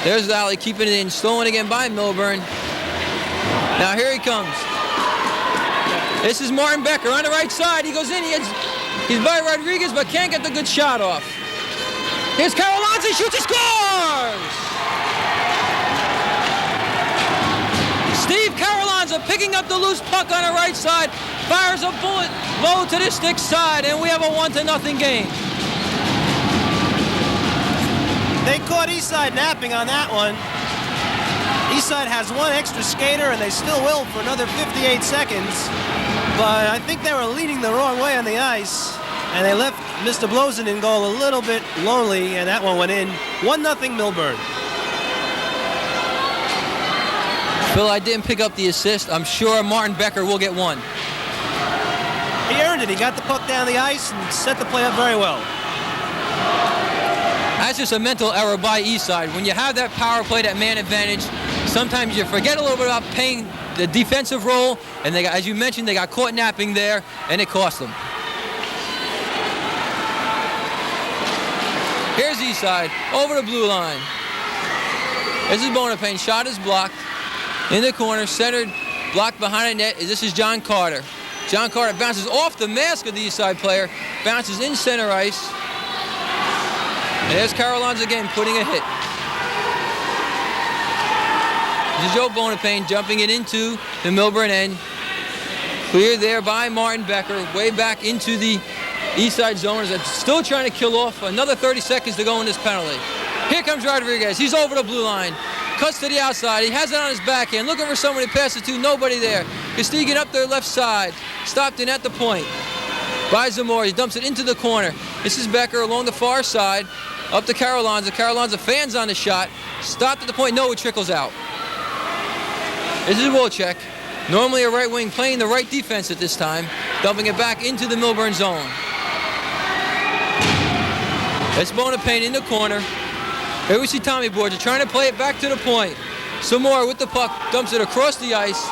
Speaker 1: There's Lally keeping it in, stolen again by Millburn. Now here he comes. This is Martin Becker on the right side. He goes in, he's by Rodriguez but can't get the good shot off. Here's Carolans, he shoots, he scores! Steve Carolans picking up the loose puck on the right side, fires a bullet low to the stick side, and we have a 1-0 game.
Speaker 2: They caught Eastside napping on that one. Eastside has one extra skater, and they still will for another 58 seconds. But I think they were leaning the wrong way on the ice, and they left Mr. Blozin in goal a little bit lonely, and that one went in. 1-0 Millburn.
Speaker 1: Phil, I didn't pick up the assist. I'm sure Martin Becker will get one.
Speaker 2: He earned it. He got the puck down the ice and set the play up very well.
Speaker 1: That's just a mental error by Eastside. When you have that power play, that man advantage, sometimes you forget a little bit about playing the defensive role, and they got, as you mentioned, they got caught napping there, and it cost them. Here's Eastside, over the blue line. This is Bonapane, shot is blocked. In the corner, centered, blocked behind the net. This is John Carter. John Carter bounces off the mask of the Eastside player, bounces in center ice. And there's Carolines again, putting a hit. This is Joe Bonapane jumping it into the Millburn end. Cleared there by Martin Becker, way back into the Eastside zone. Still trying to kill off. Another 30 seconds to go in this penalty. Here comes Rodriguez. He's over the blue line. Cuts to the outside. He has it on his backhand. Looking for someone to pass it to. Nobody there. Costigan up their left side. Stopped in at the point by Zamora. He dumps it into the corner. This is Becker along the far side. Up to Carolines. The Carolines fans on the shot. Stopped at the point. No, it trickles out. This is Wilczek. Normally a right wing, playing the right defense at this time. Dumping it back into the Millburn zone. It's Bonapane in the corner. Here we see Tommy Borgia trying to play it back to the point. Samora with the puck, dumps it across the ice.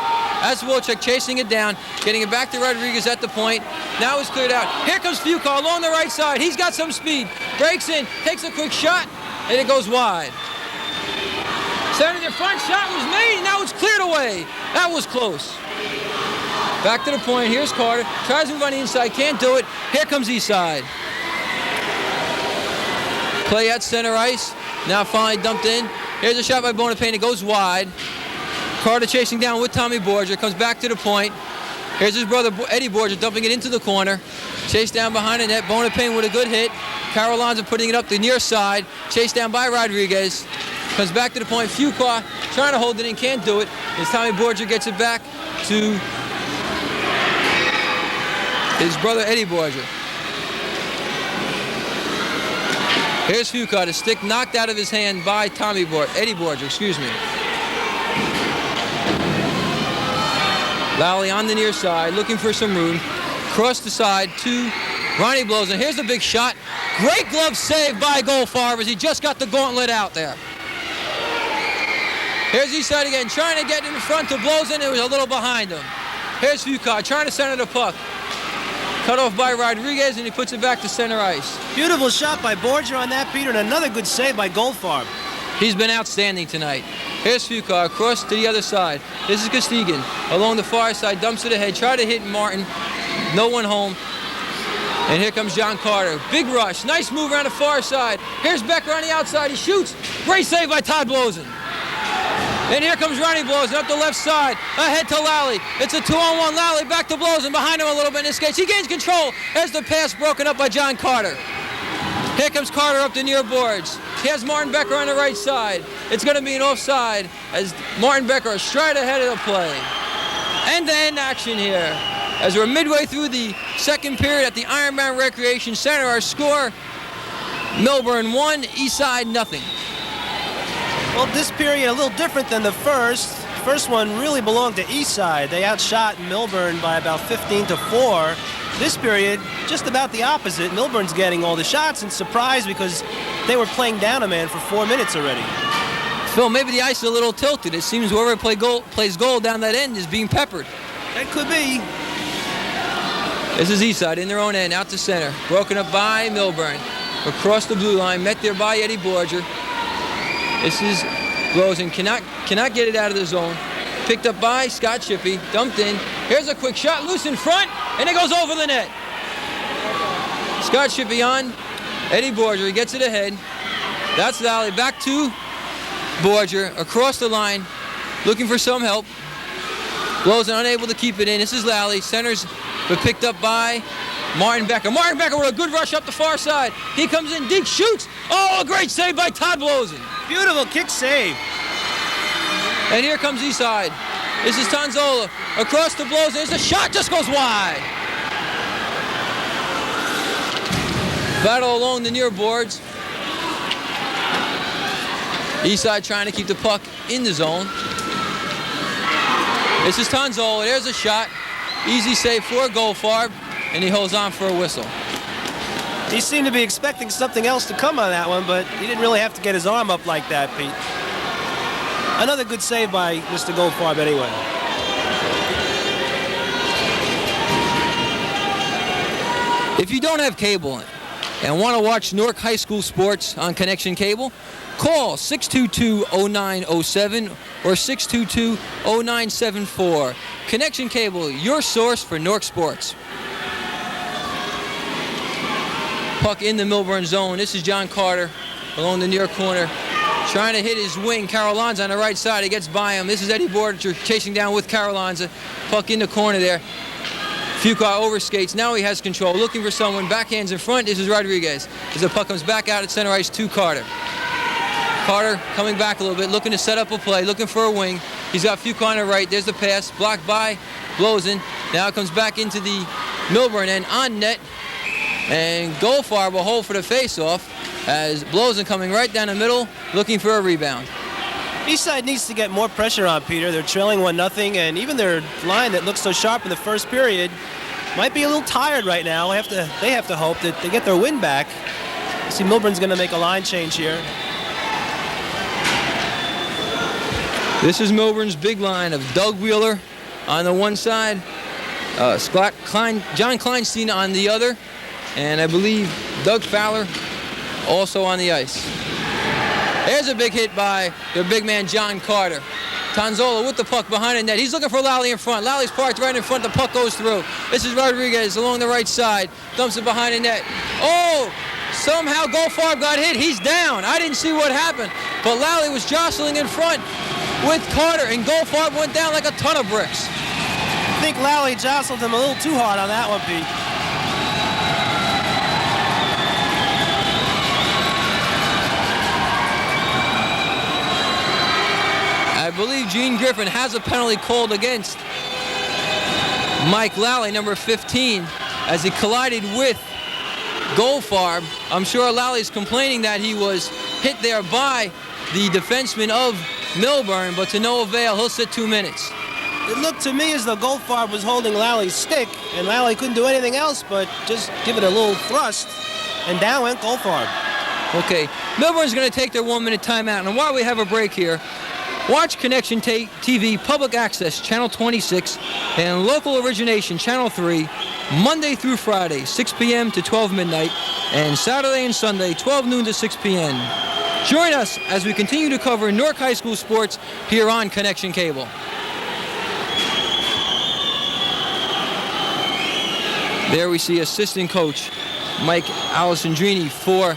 Speaker 1: That's Wilczek chasing it down, getting it back to Rodriguez at the point. Now it's cleared out. Here comes Fucar along the right side. He's got some speed. Breaks in, takes a quick shot, and it goes wide. Center, their front shot was made, and now it's cleared away. That was close. Back to the point. Here's Carter. Tries to move on the inside, can't do it. Here comes Eastside. Play at center ice. Now finally dumped in. Here's a shot by Bonapane. It goes wide. Carter chasing down with Tommy Borgia. Comes back to the point. Here's his brother Eddie Borgia dumping it into the corner. Chased down behind the net. Bonapane with a good hit. Carolines are putting it up the near side. Chased down by Rodriguez. Comes back to the point. Fuqua trying to hold it in. Can't do it. As Tommy Borgia gets it back to his brother Eddie Borgia. Here's Fuqua, the stick knocked out of his hand by Eddie Borgia, excuse me. Lally on the near side, looking for some room. Cross the side to Ronnie blows, and here's a big shot. Great glove save by Goldfarb as he just got the gauntlet out there. Here's Eastside again, trying to get in front to Blows, and it was a little behind him. Here's Fuqua, trying to center the puck. Cut off by Rodriguez, and he puts it back to center ice.
Speaker 2: Beautiful shot by Borgia on that, Peter, and another good save by Goldfarb.
Speaker 1: He's been outstanding tonight. Here's Fuqua across to the other side. This is Costigan along the far side, dumps it ahead, try to hit Martin. No one home. And here comes John Carter. Big rush, nice move around the far side. Here's Becker on the outside, he shoots. Great save by Todd Blosen. And here comes Ronnie Blosen up the left side, ahead to Lally. It's a 2-on-1. Lally back to Blosen, behind him a little bit in his skates. He gains control as the pass broken up by John Carter. Here comes Carter up the near boards. He has Martin Becker on the right side. It's going to be an offside as Martin Becker is straight ahead of the play. End-to-end action here. As we're midway through the second period at the Ironbound Recreation Center, our score, Millburn 1, Eastside 0.
Speaker 2: Well, this period a little different than the first. First one really belonged to Eastside. They outshot Millburn by about 15-4. This period, just about the opposite. Millburn's getting all the shots, and surprised because they were playing down a man for 4 minutes already.
Speaker 1: Phil, maybe the ice is a little tilted. It seems whoever plays goal down that end is being peppered.
Speaker 2: That could be.
Speaker 1: This is Eastside in their own end, out to center. Broken up by Millburn. Across the blue line, met there by Eddie Borgia. This is Blosen, cannot get it out of the zone. Picked up by Scott Shippey, dumped in. Here's a quick shot, loose in front, and it goes over the net. Scott Shippey on Eddie Borgia, he gets it ahead. That's Lally, back to Borgia, across the line, looking for some help. Blosen unable to keep it in. This is Lally, centers, but picked up by Martin Becker. Martin Becker with a good rush up the far side. He comes in deep, shoots. Oh, a great save by Todd Blosen.
Speaker 2: Beautiful kick save.
Speaker 1: And here comes Eastside. This is Tonzola. Across the Blosen. There's a shot, just goes wide. Battle along the near boards. Eastside trying to keep the puck in the zone. This is Tonzola. There's a shot. Easy save for Goldfarb. And he holds on for a whistle.
Speaker 2: He seemed to be expecting something else to come on that one, but he didn't really have to get his arm up like that, Pete. Another good save by Mr. Goldfarb anyway.
Speaker 1: If you don't have cable and want to watch Newark High School sports on Connection Cable, call 622-0907 or 622-0974. Connection Cable, your source for Newark sports. Puck in the Millburn zone. This is John Carter along the near corner, trying to hit his wing. Carolanza on the right side. He gets by him. This is Eddie Borger chasing down with Carolanza. Puck in the corner there. Fuqua overskates. Now he has control. Looking for someone. Backhands in front. This is Rodriguez. As the puck comes back out at center ice to Carter. Carter coming back a little bit, looking to set up a play, looking for a wing. He's got Fuqua on the right. There's the pass. Blocked by Blozen. Now it comes back into the Millburn end on net. And Goldfarb will hold for the face-off as Blozen coming right down the middle, looking for a rebound.
Speaker 2: Eastside needs to get more pressure on, Peter. They're trailing 1-0, and even their line that looked so sharp in the first period might be a little tired right now. They have to hope that they get their win back. You see Millburn's going to make a line change here.
Speaker 1: This is Millburn's big line of Doug Wheeler on the one side, John Kleinstein on the other, and I believe Doug Fowler also on the ice. There's a big hit by their big man, John Carter. Tonzola with the puck behind the net. He's looking for Lally in front. Lally's parked right in front. The puck goes through. This is Rodriguez along the right side. Dumps it behind the net. Oh! Somehow Goldfarb got hit. He's down. I didn't see what happened. But Lally was jostling in front with Carter, and Goldfarb went down like a ton of bricks.
Speaker 2: I think Lally jostled him a little too hard on that one, Pete.
Speaker 1: I believe Gene Griffin has a penalty called against Mike Lally, number 15, as he collided with Goldfarb. I'm sure Lally's complaining that he was hit there by the defenseman of Millburn, but to no avail. He'll sit 2 minutes.
Speaker 2: It looked to me as though Goldfarb was holding Lally's stick, and Lally couldn't do anything else but just give it a little thrust, and down went Goldfarb.
Speaker 1: Okay, Millburn's going to take their 1 minute timeout, and while we have a break here, watch Connection TV Public Access, Channel 26, and Local Origination, Channel 3, Monday through Friday, 6 p.m. to 12 midnight, and Saturday and Sunday, 12 noon to 6 p.m. Join us as we continue to cover Newark High School sports here on Connection Cable. There we see assistant coach Mike Alessandrini for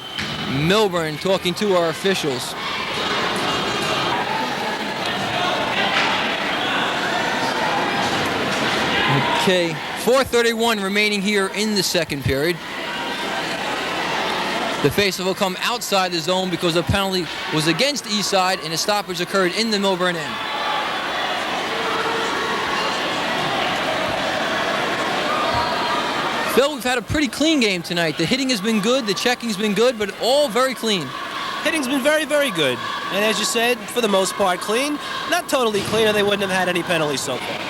Speaker 1: Millburn talking to our officials. Okay, 4:31 remaining here in the second period. The faceoff will come outside the zone because the penalty was against Eastside and the stoppage occurred in the Millburn end. Phil, we've had a pretty clean game tonight. The hitting has been good, the checking's been good, but all very clean.
Speaker 2: Hitting's been very, very good. And as you said, for the most part, clean. Not totally clean, or they wouldn't have had any penalties so far.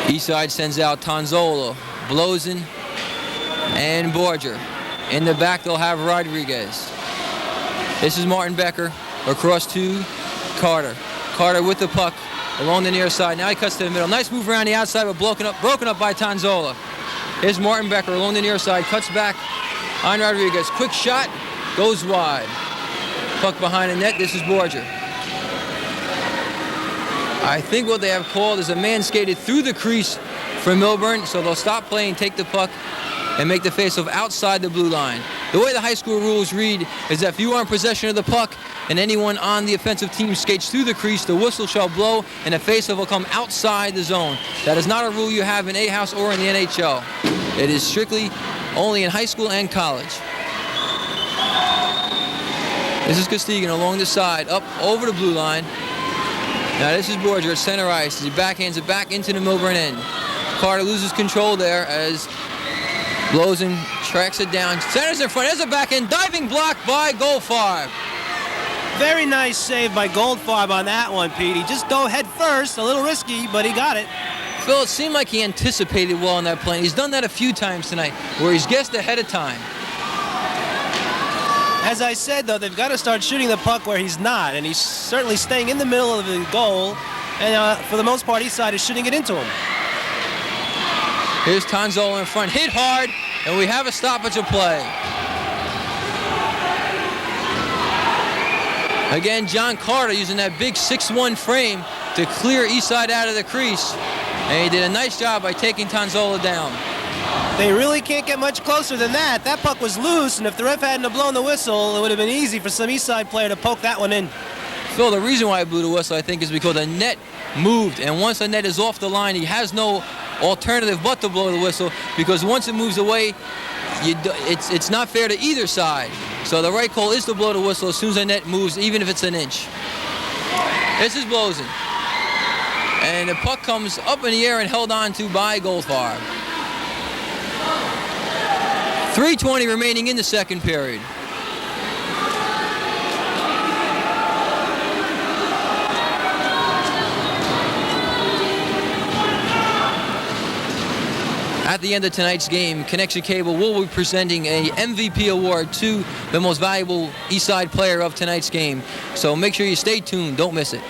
Speaker 1: Eastside sends out Tonzola, Blozen, and Borger. In the back, they'll have Rodriguez. This is Martin Becker across to Carter. Carter with the puck along the near side. Now he cuts to the middle. Nice move around the outside, but broken up by Tonzola. Here's Martin Becker along the near side. Cuts back on Rodriguez. Quick shot, goes wide. Puck behind the net. This is Borger. I think what they have called is a man skated through the crease for Millburn, so they'll stop playing, take the puck, and make the faceoff outside the blue line. The way the high school rules read is that if you are in possession of the puck and anyone on the offensive team skates through the crease, the whistle shall blow and the faceoff will come outside the zone. That is not a rule you have in A-House or in the NHL. It is strictly only in high school and college. This is Costigan along the side, up over the blue line. Now this is Borger at center ice as he backhands it back into the Millburn end. Carter loses control there as Blozen tracks it down. Centers in front. There's a backhand diving block by Goldfarb.
Speaker 2: Very nice save by Goldfarb on that one, Pete. He just dove head first, a little risky, but he got it.
Speaker 1: Phil, it seemed like he anticipated well on that play. He's done that a few times tonight, where he's guessed ahead of time.
Speaker 2: As I said, though, they've got to start shooting the puck where he's not, and he's certainly staying in the middle of the goal, and for the most part, Eastside is shooting it into him.
Speaker 1: Here's Tonzolo in front, hit hard, and we have a stoppage of play. Again, John Carter using that big 6'1" frame to clear Eastside out of the crease, and he did a nice job by taking Tonzolo down.
Speaker 2: They really can't get much closer than that. That puck was loose, and if the ref hadn't blown the whistle, it would have been easy for some Eastside player to poke that one in.
Speaker 1: Phil, the reason why I blew the whistle, I think, is because the net moved, and once the net is off the line, he has no alternative but to blow the whistle, because once it moves away, it's not fair to either side. So the right call is to blow the whistle as soon as the net moves, even if it's an inch. This is Blozen. And the puck comes up in the air and held on to by Goldfarb. 3:20 remaining in the second period. At the end of tonight's game, Connection Cable will be presenting a MVP award to the most valuable Eastside player of tonight's game. So make sure you stay tuned. Don't miss it.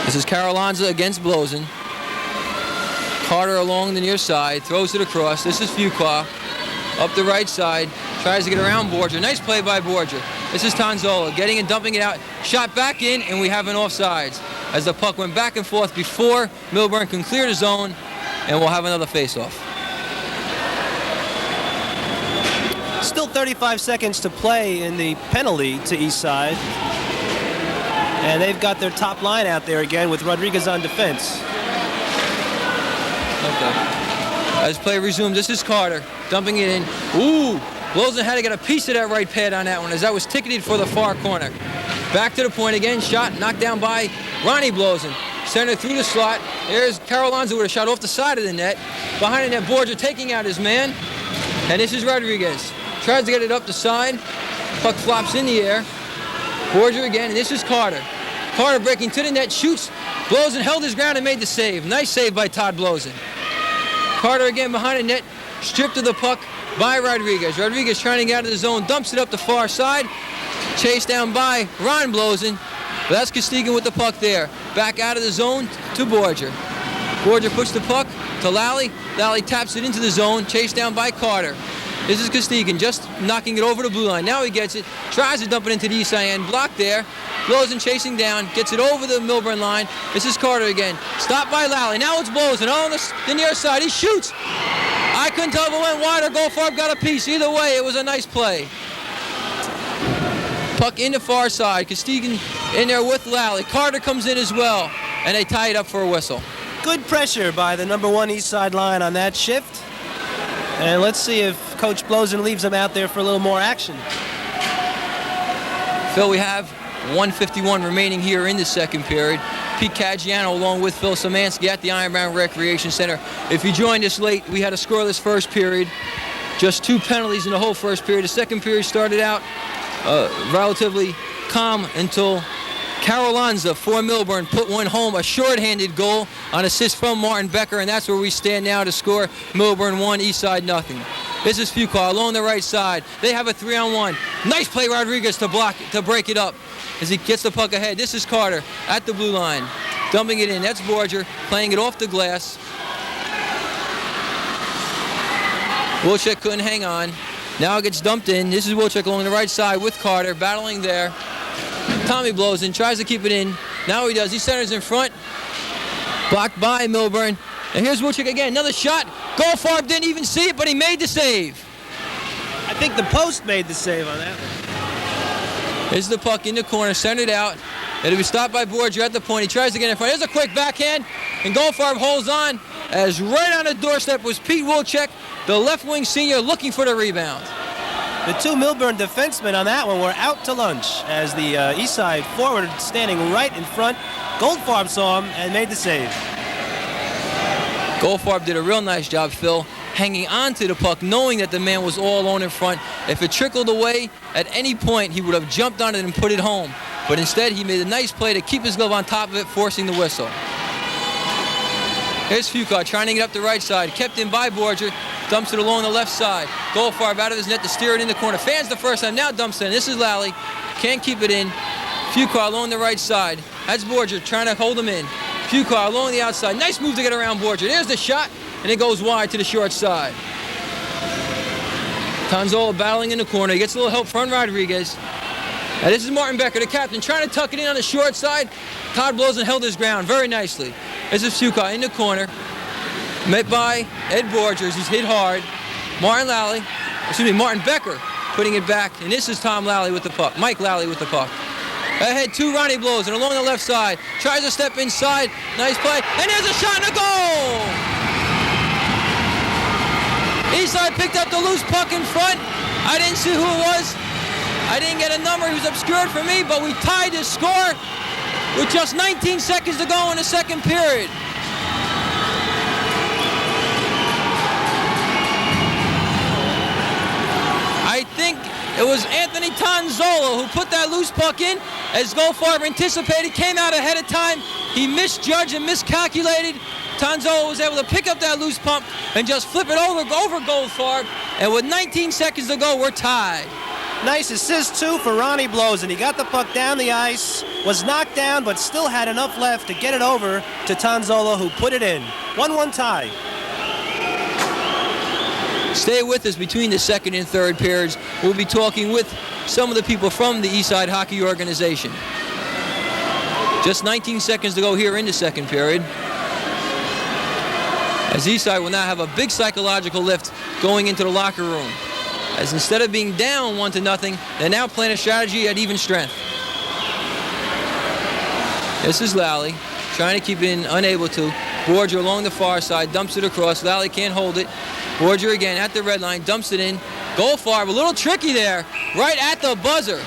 Speaker 1: This is Carolonza against Blozen. Carter along the near side, throws it across. This is Fuqua. Up the right side, tries to get around Borgia. Nice play by Borgia. This is Tonzolo getting and dumping it out. Shot back in, and we have an offsides as the puck went back and forth before Millburn can clear the zone, and we'll have another face-off.
Speaker 2: Still 35 seconds to play in the penalty to Eastside. And they've got their top line out there again with Rodriguez on defense.
Speaker 1: Okay. As play resumes, this is Carter dumping it in. Ooh! Blozen had to get a piece of that right pad on that one as that was ticketed for the far corner. Back to the point again. Shot knocked down by Ronnie Blozen. Center through the slot. There's Carolonza with a shot off the side of the net. Behind the net, Borgia taking out his man. And this is Rodriguez. Tries to get it up the side. Puck flops in the air. Borgia again, and this is Carter. Carter breaking to the net, shoots. Blozen held his ground and made the save. Nice save by Todd Blozen. Carter again behind the net, stripped of the puck by Rodriguez. Rodriguez trying to get out of the zone, dumps it up the far side. Chased down by Ron Blozen. But that's Costigan with the puck there. Back out of the zone to Borgia. Borgia puts the puck to Lally. Lally taps it into the zone, chased down by Carter. This is Costigan just knocking it over the blue line. Now he gets it, tries to dump it into the east side end, blocked there. Blozen chasing down, gets it over the Millburn line. This is Carter again. Stopped by Lally. Now it's Blozen on the near side. He shoots. I couldn't tell if it went wide or Goldfarb got a piece. Either way, it was a nice play. Puck in the far side. Costigan in there with Lally. Carter comes in as well, and they tie it up for a whistle.
Speaker 2: Good pressure by the number one Eastside line on that shift. And let's see if Coach Blozen leaves him out there for a little more action.
Speaker 1: Phil, we have 1:51 remaining here in the second period. Pete Caggiano along with Phil Szymanski at the Ironbound Recreation Center. If you joined us late, we had a scoreless first period. Just 2 penalties in the whole first period. The second period started out relatively calm until Carolonza for Millburn put one home, a short-handed goal on assist from Martin Becker, and that's where we stand now to score. Millburn 1, Eastside nothing. This is Fuqua along the right side. They have a 3-on-1. Nice play, Rodriguez, to break it up as he gets the puck ahead. This is Carter at the blue line, dumping it in. That's Borgia playing it off the glass. Wilczek couldn't hang on. Now it gets dumped in. This is Wilczek along the right side with Carter battling there. Tommy Blozen tries to keep it in. Now he does. He centers in front. Blocked by Millburn. And here's Wilczek again. Another shot. Goldfarb didn't even see it, but he made the save.
Speaker 2: I think the post made the save on that one.
Speaker 1: Here's the puck in the corner, centered out. It'll be stopped by Borgia at the point. He tries to get in front. Here's a quick backhand, and Goldfarb holds on as right on the doorstep was Pete Wilczek, the left wing senior, looking for the rebound.
Speaker 2: The 2 Millburn defensemen on that one were out to lunch as the Eastside forward standing right in front. Goldfarb saw him and made the save.
Speaker 1: Goldfarb did a real nice job, Phil, hanging on to the puck, knowing that the man was all alone in front. If it trickled away at any point, he would have jumped on it and put it home. but instead he made a nice play to keep his glove on top of it, forcing the whistle. Here's Fuqua trying to get up the right side, kept in by Borger, dumps it along the left side. Goldfarb out of his net to steer it in the corner. Fans the first time, now dumps it in. This is Lally, can't keep it in. Fuqua along the right side. That's Borger trying to hold him in. Fuqua along the outside. Nice move to get around Borger. There's the shot, and it goes wide to the short side. Tonzola battling in the corner. He gets a little help from Rodriguez. Now this is Martin Becker, the captain, trying to tuck it in on the short side. Todd blows and held his ground very nicely. This is Fuqua in the corner. Met by Ed Borgers, who's hit hard. Martin Becker putting it back. And this is Tom Lally with the puck. Mike Lally with the puck. Ahead to Ronnie Blows and along the left side. Tries to step inside. Nice play. And there's a shot and a goal! Eastside picked up the loose puck in front. I didn't see who it was. I didn't get a number. He was obscured for me, but we tied his score with just 19 seconds to go in the second period. I think it was Anthony Tonzola who put that loose puck in. As Goldfarb anticipated, came out ahead of time. He misjudged and miscalculated. Tonzola was able to pick up that loose pump and just flip it over Goldfarb. And with 19 seconds to go, we're tied.
Speaker 2: Nice assist, too, for Ronnie Blows, and he got the puck down the ice, was knocked down, but still had enough left to get it over to Tonzola, who put it in. 1-1 tie.
Speaker 1: Stay with us between the second and third periods. We'll be talking with some of the people from the Eastside Hockey Organization. Just 19 seconds to go here in the second period. As Eastside will now have a big psychological lift going into the locker room. As instead of being down 1-0, they're now playing a strategy at even strength. This is Lally, trying to keep it in, unable to. Borger along the far side, dumps it across. Lally can't hold it. Borger again at the red line, dumps it in. Goldfarb, a little tricky there, right at the buzzer.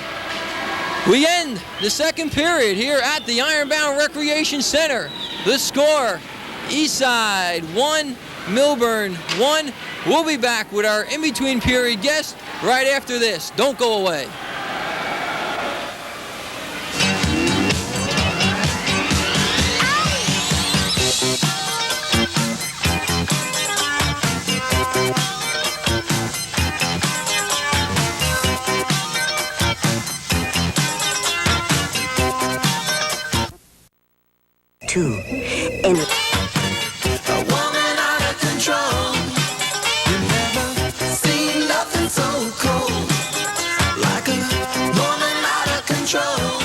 Speaker 1: We end the second period here at the Ironbound Recreation Center. The score, Eastside 1, Millburn 1. We'll be back with our in-between period guest right after this. Don't go away.
Speaker 3: Two. A woman out of control. You never seen nothing so cold. Like a woman out of control.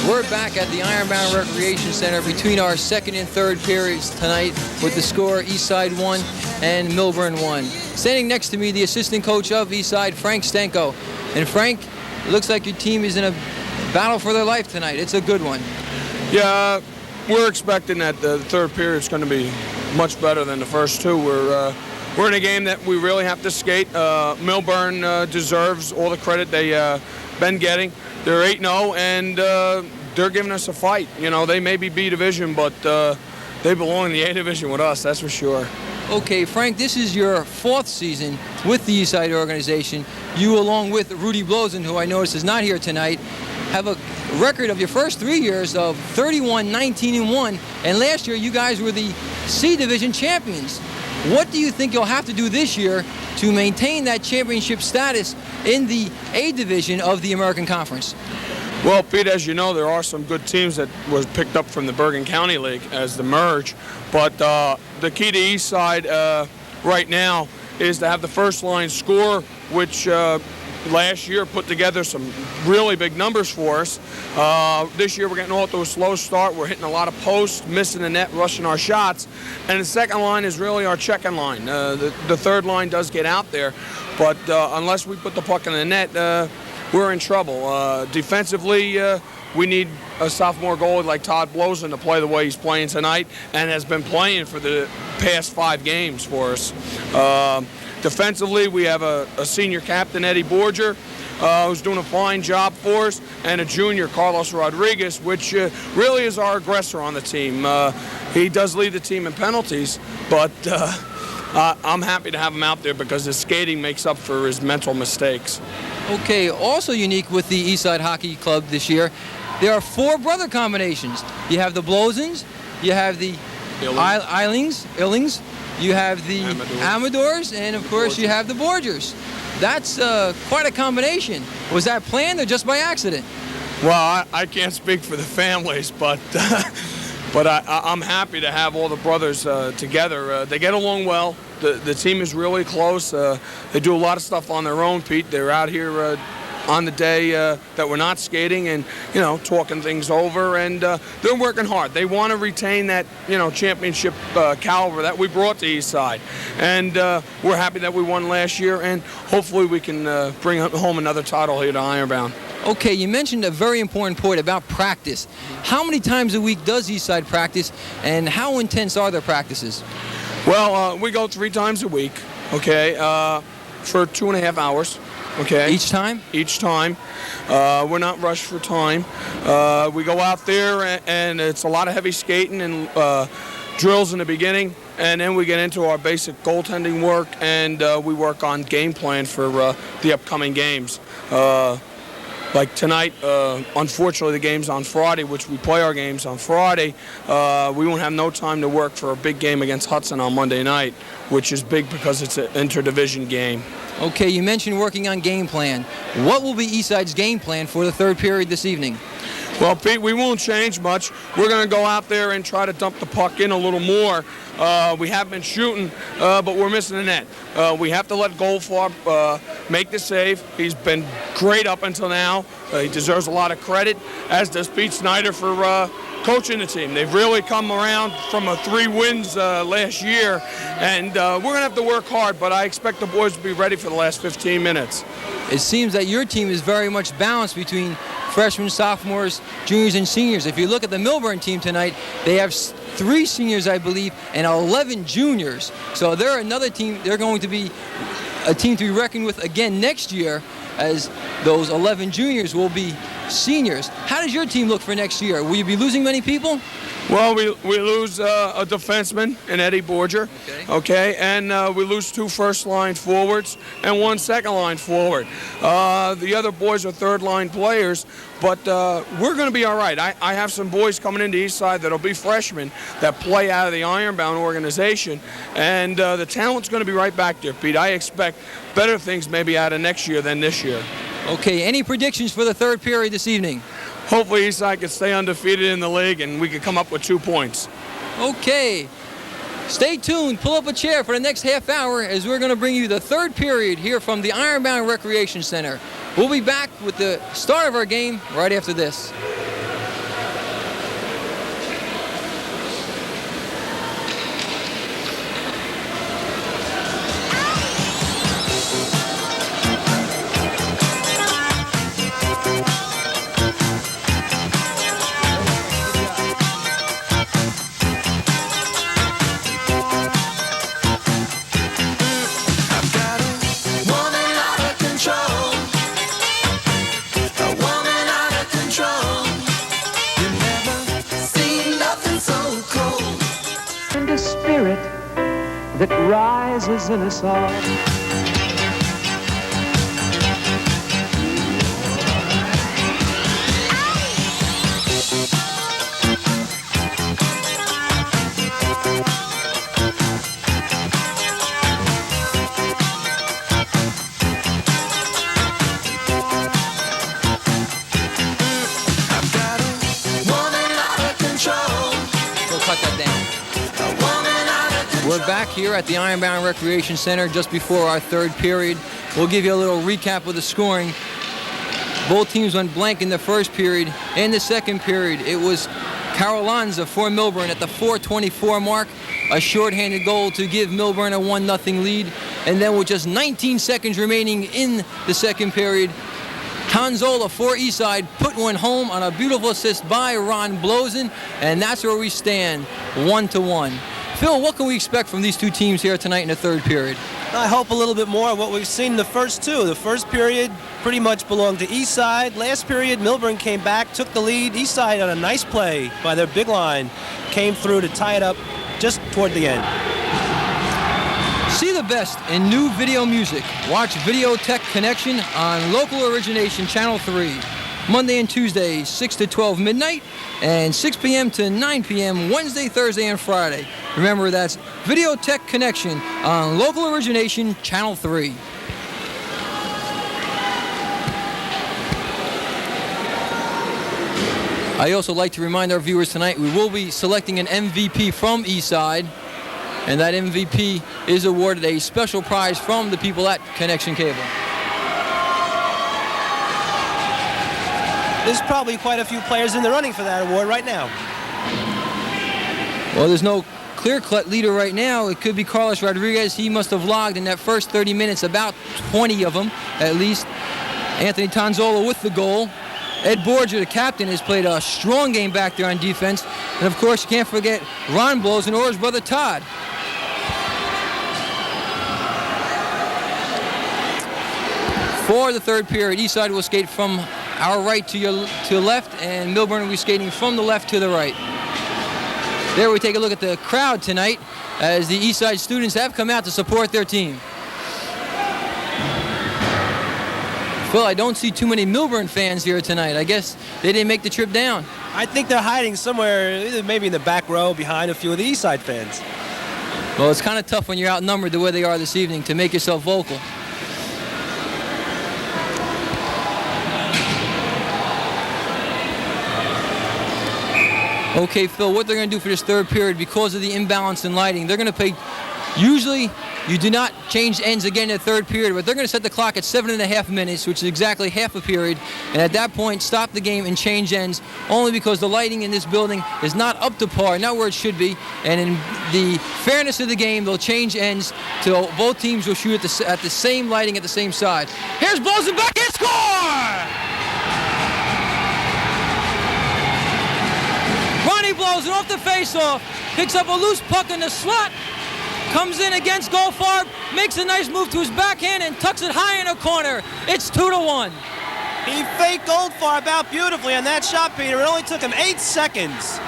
Speaker 1: We're back at the Ironbound Recreation Center between our second and third periods tonight with the score Eastside 1 and Millburn 1. Standing next to me, the assistant coach of Eastside, Frank Stenko. And Frank, it looks like your team is in a battle for their life tonight. It's a good one.
Speaker 4: Yeah, we're expecting that the third period is going to be much better than the first two. We're in a game that we really have to skate. Millburn deserves all the credit they've been getting. They're 8-0, and they're giving us a fight. You know, they may be B division, but they belong in the A division with us, that's for sure.
Speaker 1: Okay, Frank, this is your fourth season with the Eastside organization. You, along with Rudy Blozen, who I notice is not here tonight, have a record of your first 3 years of 31-19-1, and last year you guys were the C Division champions. What do you think you'll have to do this year to maintain that championship status in the A Division of the American Conference?
Speaker 4: Well, Pete, as you know, there are some good teams that was picked up from the Bergen County League as the merge, but the key to Eastside right now is to have the first line score, which last year put together some really big numbers for us. This year we're getting off to a slow start. We're hitting a lot of posts, missing the net, rushing our shots. And the second line is really our checking line. The third line does get out there, but unless we put the puck in the net, we're in trouble. Defensively, we need a sophomore goalie like Todd Blozen to play the way he's playing tonight and has been playing for the past 5 games for us. Defensively, we have a senior captain, Eddie Borger, who's doing a fine job for us, and a junior, Carlos Rodriguez, which really is our aggressor on the team. He does lead the team in penalties, but I'm happy to have him out there because his skating makes up for his mental mistakes.
Speaker 1: Okay, also unique with the Eastside Hockey Club this year, there are 4 brother combinations. You have the Blozens, you have the Illings, you have the Amadors, and of course you have the Borgers. That's quite a combination. Was that planned or just by accident?
Speaker 4: Well, I can't speak for the families, but I'm happy to have all the brothers together. They get along well. The team is really close. They do a lot of stuff on their own, Pete. They're out here on the day that we're not skating and, talking things over. And they're working hard. They want to retain that, championship caliber that we brought to Eastside. And we're happy that we won last year. And hopefully we can bring home another title here to Ironbound.
Speaker 1: Okay, you mentioned a very important point about practice. How many times a week does Eastside practice, and how intense are their practices?
Speaker 4: Well, we go 3 times a week, okay, for 2.5 hours, okay?
Speaker 1: Each time?
Speaker 4: Each time. We're not rushed for time. We go out there, and it's a lot of heavy skating and drills in the beginning, and then we get into our basic goaltending work, and we work on game plan for the upcoming games. Like tonight, unfortunately, the game's on Friday, which we play our games on Friday. We won't have no time to work for a big game against Hudson on Monday night, which is big because it's an interdivision game.
Speaker 1: Okay, you mentioned working on game plan. What will be Eastside's game plan for the third period this evening?
Speaker 4: Well, Pete, we won't change much. We're going to go out there and try to dump the puck in a little more. We have been shooting, but we're missing the net. We have to let Goldfarb make the save. He's been great up until now. He deserves a lot of credit, as does Pete Snyder for coaching the team. They've really come around from 3 wins last year, and we're going to have to work hard, but I expect the boys to be ready for the last 15 minutes.
Speaker 1: It seems that your team is very much balanced between freshmen, sophomores, juniors, and seniors. If you look at the Millburn team tonight, they have 3 seniors, I believe, and 11 juniors. So they're another team. They're going to be a team to be reckoned with again next year, as those 11 juniors will be seniors. How does your team look for next year? Will you be losing many people?
Speaker 4: Well, we lose a defenseman in Eddie Borger, okay, and we lose 2 first-line forwards and 1 second-line forward. The other boys are third-line players, but we're going to be all right. I have some boys coming into Eastside that'll be freshmen that play out of the Ironbound organization, and the talent's going to be right back there, Pete. I expect better things maybe out of next year than this year.
Speaker 1: Okay, any predictions for the third period this evening?
Speaker 4: Hopefully Eastside can stay undefeated in the league and we can come up with 2 points.
Speaker 1: Okay, stay tuned. Pull up a chair for the next half hour as we're going to bring you the third period here from the Ironbound Recreation Center. We'll be back with the start of our game right after this.
Speaker 5: That rises in us all.
Speaker 1: We're back here at the Ironbound Recreation Center just before our third period. We'll give you a little recap of the scoring. Both teams went blank in the first period. In the second period, it was Carolanza for Millburn at the 4:24 mark. A shorthanded goal to give Millburn a 1-0 lead. And then with just 19 seconds remaining in the second period, Tanzola for Eastside put one home on a beautiful assist by Ron Blozen. And that's where we stand, 1-1. Phil, what can we expect from these 2 teams here tonight in the third period?
Speaker 2: I hope a little bit more of what we've seen in the first 2. The first period pretty much belonged to Eastside. Last period, Millburn came back, took the lead. Eastside on a nice play by their big line came through to tie it up just toward the end.
Speaker 1: See the best in new video music. Watch Videotech Connection on Local Origination Channel 3. Monday and Tuesday, 6 to 12 midnight, and 6 p.m. to 9 p.m. Wednesday, Thursday, and Friday. Remember, that's Videotech Connection on Local Origination Channel 3. I also like to remind our viewers tonight we will be selecting an MVP from Eastside, and that MVP is awarded a special prize from the people at Connection Cable.
Speaker 2: There's probably quite a few players in the running for that award right now.
Speaker 1: Well, there's no clear-cut leader right now. It could be Carlos Rodriguez. He must have logged in that first 30 minutes about 20 of them, at least. Anthony Tonzola with the goal. Ed Borger, the captain, has played a strong game back there on defense. And, of course, you can't forget Ron Blows or his brother Todd. For the third period, Eastside will skate from our right to your left, and Millburn will be skating from the left to the right. There we take a look at the crowd tonight as the Eastside students have come out to support their team. Well, I don't see too many Millburn fans here tonight. I guess they didn't make the trip down.
Speaker 2: I think they're hiding somewhere, either maybe in the back row behind a few of the Eastside fans.
Speaker 1: Well, it's kind of tough when you're outnumbered the way they are this evening to make yourself vocal. Okay, Phil, what they're going to do for this third period, because of the imbalance in lighting, they're going to play. Usually, you do not change ends again in the third period, but they're going to set the clock at 7.5 minutes, which is exactly half a period, and at that point, stop the game and change ends, only because the lighting in this building is not up to par, not where it should be, and in the fairness of the game, they'll change ends till both teams will shoot at the same lighting at the same side. Here's Blows back and score! Blows it off the face-off, picks up a loose puck in the slot, comes in against Goldfarb, makes a nice move to his backhand and tucks it high in the corner. It's 2-1.
Speaker 2: He faked Goldfarb out beautifully on that shot, Peter. It only took him 8 seconds.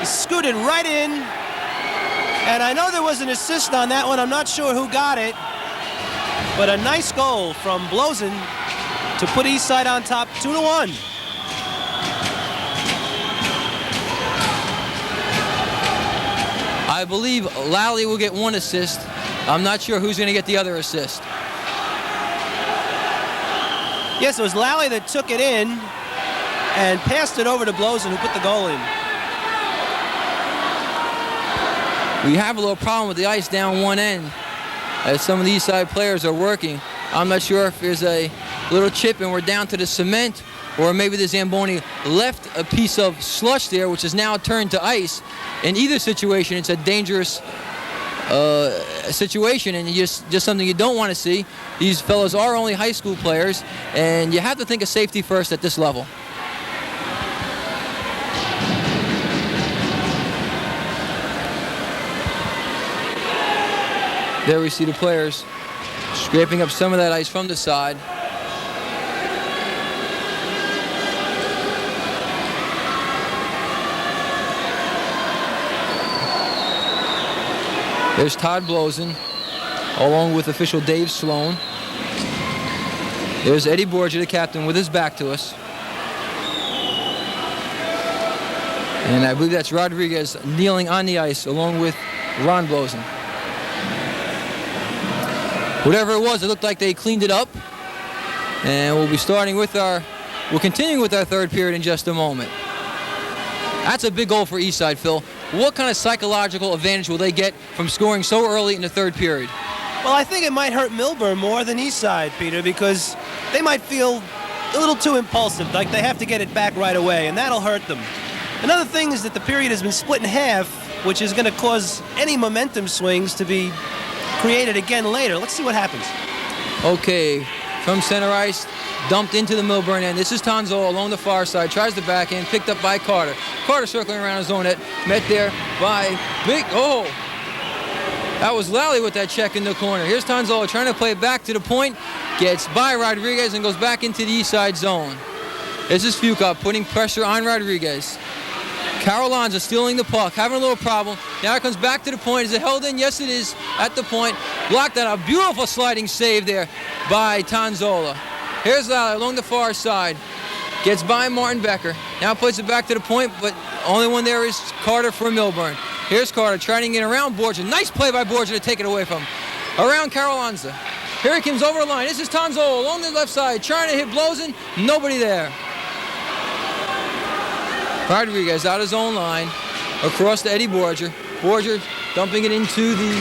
Speaker 2: He scooted right in, and I know there was an assist on that one. I'm not sure who got it, but a nice goal from Blozen to put Eastside on top, 2-1.
Speaker 1: I believe Lally will get one assist. I'm not sure who's going to get the other assist.
Speaker 2: Yes, it was Lally that took it in and passed it over to Blozen, who put the goal in.
Speaker 1: We have a little problem with the ice down one end as some of the Eastside players are working. I'm not sure if there's a little chip and we're down to the cement, or maybe the Zamboni left a piece of slush there, which is now turned to ice. In either situation, it's a dangerous situation, and just something you don't want to see. These fellows are only high school players, and you have to think of safety first at this level. There we see the players scraping up some of that ice from the side. There's Todd Blozen, along with official Dave Sloan. There's Eddie Borgia, the captain, with his back to us. And I believe that's Rodriguez kneeling on the ice, along with Ron Blozen. Whatever it was, it looked like they cleaned it up. And we'll continuing with our third period in just a moment. That's a big goal for Eastside, Phil. What kind of psychological advantage will they get from scoring so early in the third period?
Speaker 2: Well, I think it might hurt Millburn more than Eastside, Peter, because they might feel a little too impulsive, like they have to get it back right away, and that'll hurt them. Another thing is that the period has been split in half, which is going to cause any momentum swings to be created again later. Let's see what happens.
Speaker 1: Okay, from center ice, dumped into the Millburn end. This is Tonzo along the far side, tries the backhand, picked up by Carter. Carter circling around his own net, met there by that was Lally with that check in the corner. Here's Tonzo trying to play it back to the point, gets by Rodriguez and goes back into the Eastside zone. This is Fuka putting pressure on Rodriguez. Carol Lanza stealing the puck, having a little problem. Now it comes back to the point. Is it held in? Yes, it is at the point. Blocked out. A beautiful sliding save there by Tonzola. Here's Lally along the far side. Gets by Martin Becker. Now plays it back to the point, but only one there is Carter for Millburn. Here's Carter trying to get around Borgia. Nice play by Borgia to take it away from him. Around Carol Lanza. Here he comes over the line. This is Tonzola along the left side, trying to hit Blozen. Nobody there. Rodriguez out his own line, across to Eddie Borgia. Borgia dumping it into the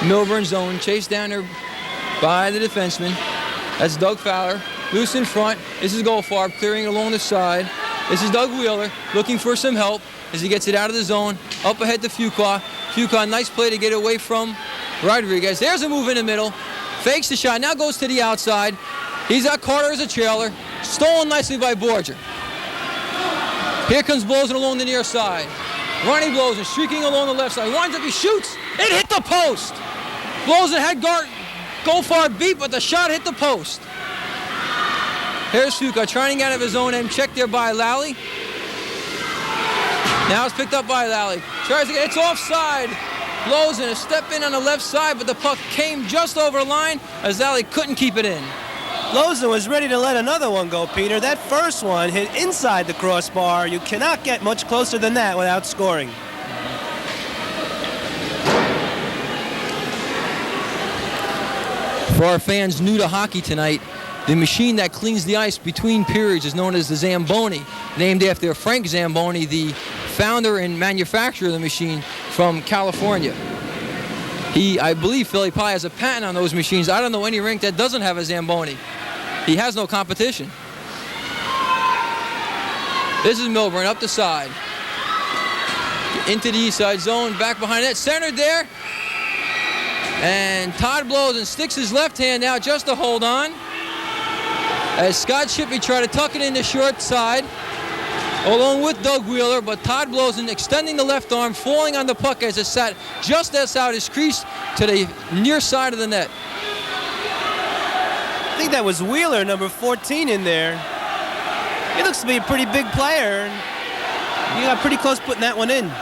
Speaker 1: Millburn zone, chased down there by the defenseman. That's Doug Fowler, loose in front. This is Goldfarb clearing along the side. This is Doug Wheeler looking for some help as he gets it out of the zone. Up ahead to Fuqua. Fuqua, nice play to get away from Rodriguez. There's a move in the middle. Fakes the shot, now goes to the outside. He's got Carter as a trailer. Stolen nicely by Borgia. Here comes Blozen along the near side. Ronnie Blozen streaking along the left side. Winds up, he shoots. It hit the post. Blozen had Goldfarb beat, but the shot hit the post. Here's Fuqua trying out of his own end. Checked there by Lally. Now it's picked up by Lally. Tries to get, it's offside. Blozen a step in on the left side, but the puck came just over the line as Lally couldn't keep it in.
Speaker 2: Blozen was ready to let another one go, Peter. That first one hit inside the crossbar. You cannot get much closer than that without scoring.
Speaker 1: For our fans new to hockey tonight, the machine that cleans the ice between periods is known as the Zamboni, named after Frank Zamboni, the founder and manufacturer of the machine from California. I believe Philly probably has a patent on those machines. I don't know any rink that doesn't have a Zamboni. He has no competition. This is Millburn up the side. Into the east side zone, back behind it, centered there. And Todd Blozen sticks his left hand out just to hold on. As Scott Shippey tried to tuck it in the short side, along with Doug Wheeler, but Todd Blozen extending the left arm, falling on the puck as it sat just outside his crease to the near side of the net.
Speaker 2: I think that was Wheeler, number 14 in there. He looks to be a pretty big player. He got pretty close putting that one in.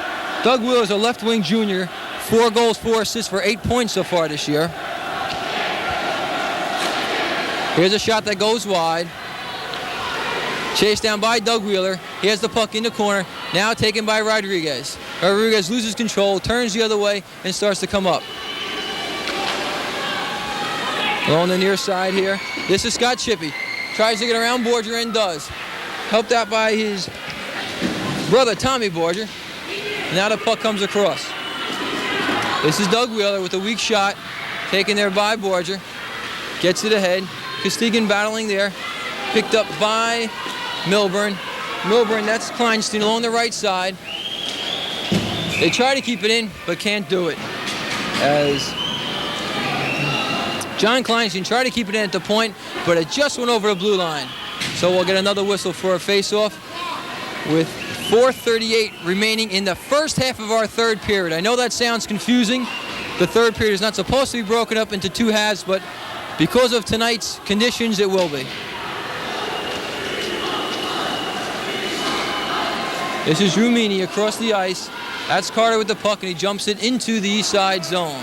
Speaker 1: Doug Wheeler's a left wing junior, 4 goals, 4 assists for 8 points so far this year. Here's a shot that goes wide. Chased down by Doug Wheeler. He has the puck in the corner. Now taken by Rodriguez. Rodriguez loses control, turns the other way, and starts to come up. Along the near side here. This is Scott Shippey. Tries to get around Borgia and does. Helped out by his brother, Tommy Borgia. Now the puck comes across. This is Doug Wheeler with a weak shot. Taken there by Borgia. Gets it ahead. Costigan battling there. Picked up by Millburn. Millburn, that's Kleinstein along the right side. They try to keep it in, but can't do it. As John Kleinstein tried to keep it in at the point, but it just went over the blue line. So we'll get another whistle for a face-off with 4:38 remaining in the first half of our third period. I know that sounds confusing. The third period is not supposed to be broken up into 2 halves, but because of tonight's conditions, it will be. This is Rumini across the ice. That's Carter with the puck, and he jumps it into the east side zone.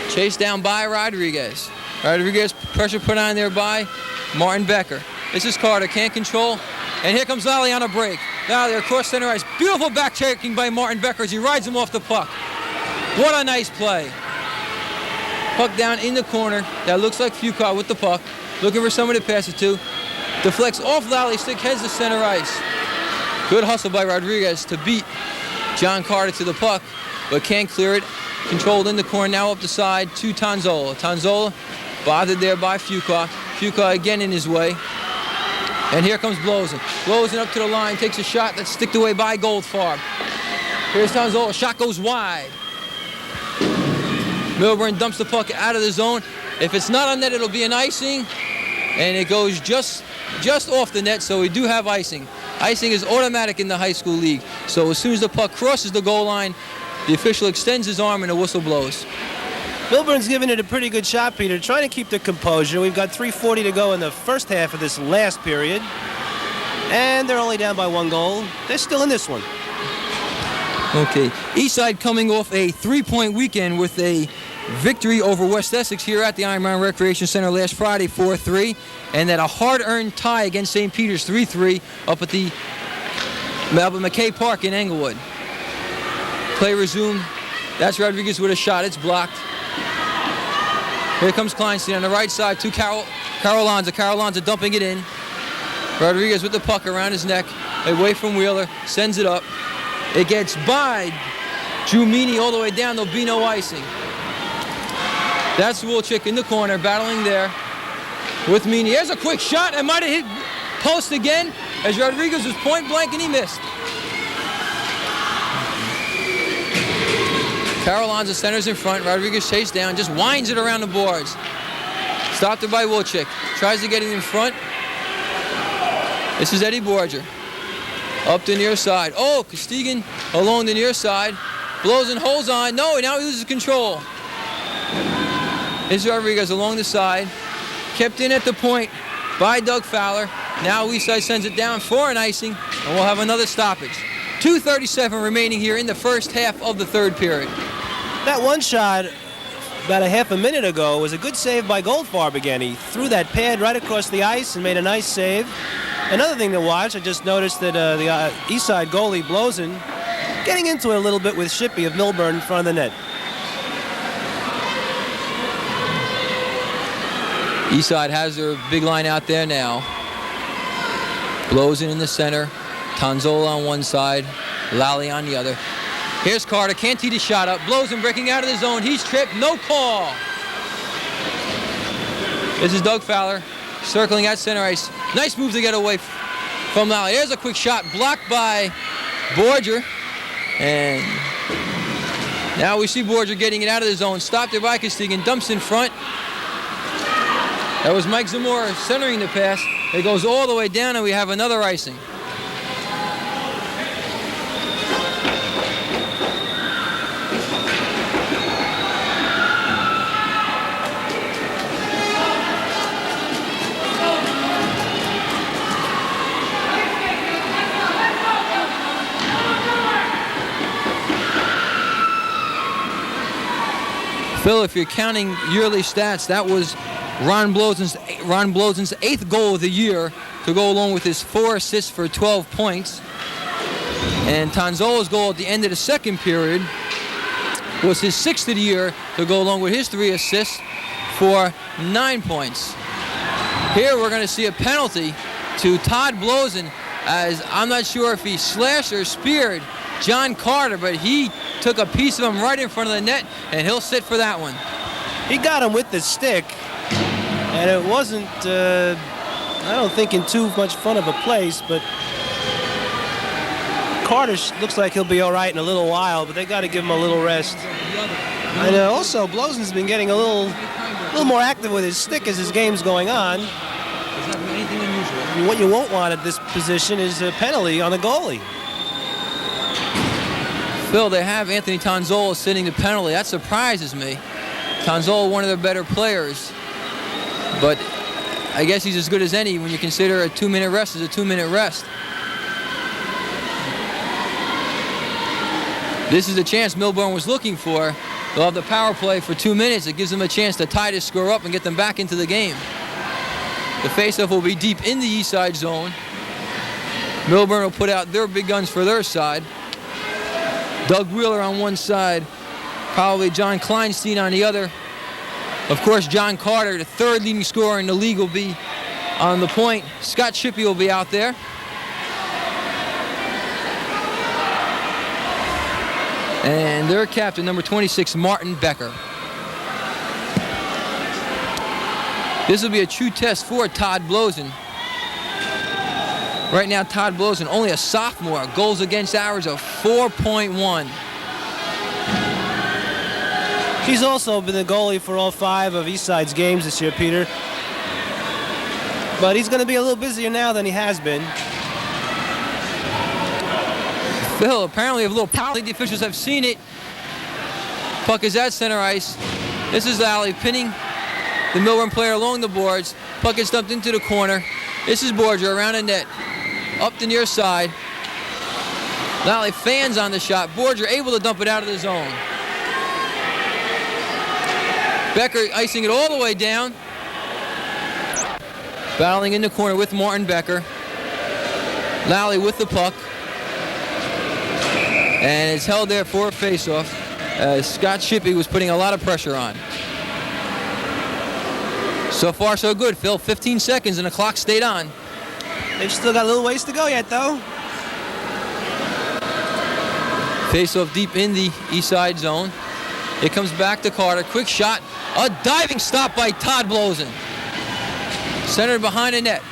Speaker 1: Chased down by Rodriguez. Rodriguez, pressure put on there by Martin Becker. This is Carter, can't control. And here comes Lally on a break. Lally across center ice. Beautiful back checking by Martin Becker as he rides him off the puck. What a nice play. Puck down in the corner. That looks like Fuqua with the puck. Looking for someone to pass it to. Deflects off Lally, stick heads to center ice. Good hustle by Rodriguez to beat John Carter to the puck, but can't clear it. Controlled in the corner, now up the side to Tonzola. Tonzola bothered there by Fuqua. Fuqua again in his way. And here comes Blozen. Blozen up to the line, takes a shot that's sticked away by Goldfarb. Here's Tonzola, shot goes wide. Millburn dumps the puck out of the zone. If it's not on net, it'll be an icing. And it goes just off the net, so we do have icing. Icing is automatic in the high school league. So as soon as the puck crosses the goal line, the official extends his arm and the whistle blows.
Speaker 2: Millburn's giving it a pretty good shot, Peter, trying to keep their composure. We've got 3:40 to go in the first half of this last period. And they're only down by 1 goal. They're still in this one.
Speaker 1: Okay, Eastside coming off a 3-point weekend with a victory over West Essex here at the Ironbound Recreation Center last Friday, 4-3, and then a hard-earned tie against St. Peter's, 3-3, up at the McKay Park in Englewood. Play resumed. That's Rodriguez with a shot. It's blocked. Here comes Kleinstein on the right side to Carolanza. Carolanza dumping it in. Rodriguez with the puck around his neck, away from Wheeler, sends it up. It gets by Drew Meany all the way down. There'll be no icing. That's Wilczyk in the corner, battling there with Meany. There's a quick shot. It might have hit post again as Rodriguez was point blank and he missed. Carolanza centers in front. Rodriguez chased down, just winds it around the boards. Stopped it by Wilczyk. Tries to get it in front. This is Eddie Borger. Up the near side. Oh, Costigan along the near side. Blows and holds on. No, now he loses control. This is Rodriguez along the side. Kept in at the point by Doug Fowler. Now Eastside sends it down for an icing, and we'll have another stoppage. 2:37 remaining here in the first half of the third period.
Speaker 2: That one shot about a half a minute ago was a good save by Goldfarb again. He threw that pad right across the ice and made a nice save. Another thing to watch, I just noticed that the Eastside goalie, Blozen, getting into it a little bit with Shippey of Millburn in front of the net.
Speaker 1: Eastside has their big line out there now. Blozen in the center. Tonzola on one side. Lally on the other. Here's Carter. Can't tee the shot up. Blozen breaking out of the zone. He's tripped. No call. This is Doug Fowler circling at center ice. Nice move to get away from Lally. There's a quick shot blocked by Borger. And now we see Borger getting it out of the zone. Stopped it by Costigan. Dumps in front. That was Mike Zamora centering the pass. It goes all the way down and we have another icing. Phil, if you're counting yearly stats, that was Ron Blozen's 8th goal of the year to go along with his 4 assists for 12 points. And Tonzola's goal at the end of the second period was his 6th of the year to go along with his 3 assists for 9 points. Here we're going to see a penalty to Todd Blozen, as I'm not sure if he slashed or speared John Carter, but he took a piece of him right in front of the net, and he'll sit for that one.
Speaker 2: He got him with the stick, and it wasn't, I don't think, in too much fun of a place, but Carter looks like he'll be all right in a little while, but they got to give him a little rest. And also, Blozen's been getting a little more active with his stick as his game's going on. And what you won't want at this position is a penalty on the goalie.
Speaker 1: Phil, they have Anthony Tonzola sitting the penalty. That surprises me. Tonzola, one of their better players, but I guess he's as good as any when you consider a 2-minute rest is a 2-minute rest. This is the chance Millburn was looking for. They'll have the power play for 2 minutes. It gives them a chance to tie this score up and get them back into the game. The faceoff will be deep in the Eastside zone. Millburn will put out their big guns for their side. Doug Wheeler on one side, probably John Kleinstein on the other. Of course, John Carter, the 3rd leading scorer in the league, will be on the point. Scott Shippey will be out there. And their captain, number 26, Martin Becker. This will be a true test for Todd Blozen. Right now, Todd Blozen, only a sophomore, goals against average of 4.1.
Speaker 2: He's also been the goalie for all 5 of Eastside's games this year, Peter. But he's going to be a little busier now than he has been.
Speaker 1: Phil, apparently a little power. The officials have seen it. Puck is at center ice. This is Lally pinning the Millburn player along the boards. Puck gets dumped into the corner. This is Borger around the net. up the near side. Lally fans on the shot. Borger able to dump it out of the zone. Becker icing it all the way down. Battling in the corner with Martin Becker. Lally with the puck. And it's held there for a faceoff. Scott Shippey was putting a lot of pressure on. So far, so good, Phil. 15 seconds and the clock stayed on.
Speaker 2: They've still got a little ways to go yet, though.
Speaker 1: Face-off deep in the Eastside zone. It comes back to Carter. Quick shot. A diving stop by Todd Blosen. Centered behind the net.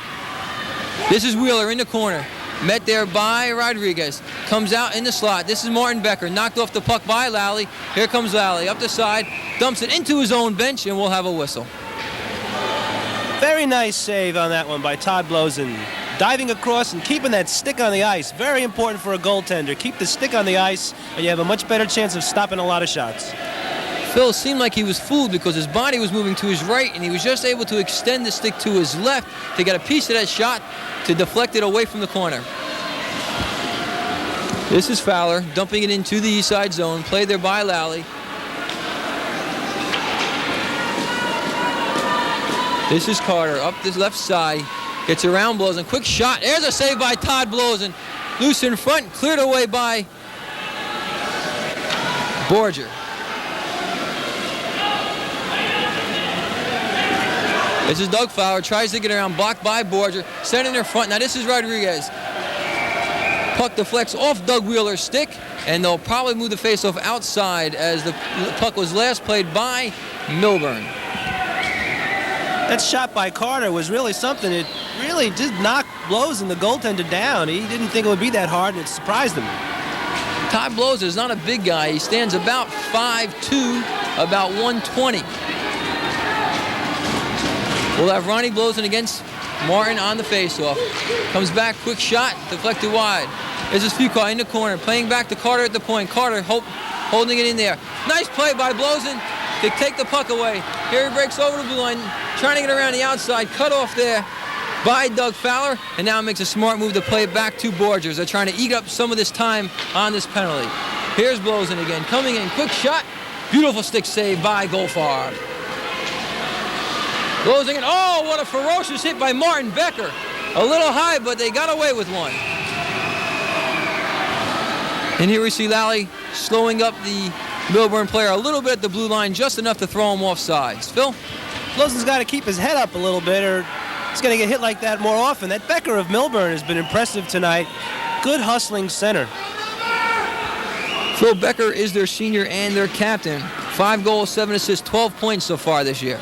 Speaker 1: This is Wheeler in the corner. Met there by Rodriguez. Comes out in the slot. This is Martin Becker. Knocked off the puck by Lally. Here comes Lally. Up the side. Dumps it into his own bench, and we'll have a whistle.
Speaker 2: Very nice save on that one by Todd Blosen. Diving across and keeping that stick on the ice. Very important for a goaltender. Keep the stick on the ice, and you have a much better chance of stopping a lot of shots.
Speaker 1: Phil seemed like he was fooled because his body was moving to his right, and he was just able to extend the stick to his left to get a piece of that shot to deflect it away from the corner. This is Fowler dumping it into the east side zone. Played there by Lally. This is Carter up this left side. Gets around Blosen. Quick shot. There's a save by Todd Blosen. Loose in front. Cleared away by Borger. This is Doug Fowler. Tries to get around. Blocked by Borger. Sent in their front. Now this is Rodriguez. Puck deflects off Doug Wheeler's stick. And they'll probably move the faceoff outside as the puck was last played by Millburn.
Speaker 2: That shot by Carter was really something. It really did knock Blosen, the goaltender, down. He didn't think it would be that hard, and it surprised him.
Speaker 1: Todd Blosen is not a big guy. He stands about 5'2", about 120. We'll have Ronnie Blosen against Martin on the faceoff. Comes back, quick shot, deflected wide. This is Fuqua in the corner, playing back to Carter at the point. Carter holding it in there. Nice play by Blosen to take the puck away. Here he breaks over the blue line, trying to get around the outside, cut off there by Doug Fowler, and now makes a smart move to play it back to Borgers. They're trying to eat up some of this time on this penalty. Here's Blosen again, coming in, quick shot, beautiful stick save by Goldfarb. Blosen in, oh, what a ferocious hit by Martin Becker. A little high, but they got away with one. And here we see Lally slowing up the Millburn player a little bit at the blue line, just enough to throw him off sides. Phil?
Speaker 2: Blosen's got to keep his head up a little bit, or he's going to get hit like that more often. That Becker of Millburn has been impressive tonight. Good hustling center.
Speaker 1: Phil Becker is their senior and their captain. 5 goals, 7 assists, 12 points so far this year.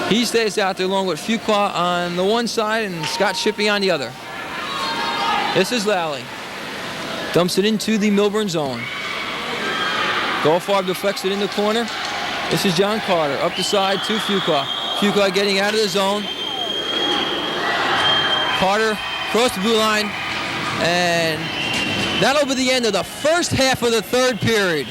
Speaker 1: He stays out there along with Fuqua on the one side and Scott Shippey on the other. This is Lally. Dumps it into the Millburn zone. Goldfarb deflects it in the corner. This is John Carter up the side to Fuqua. Fuqua getting out of the zone. Carter across the blue line. And that'll be the end of the first half of the third period.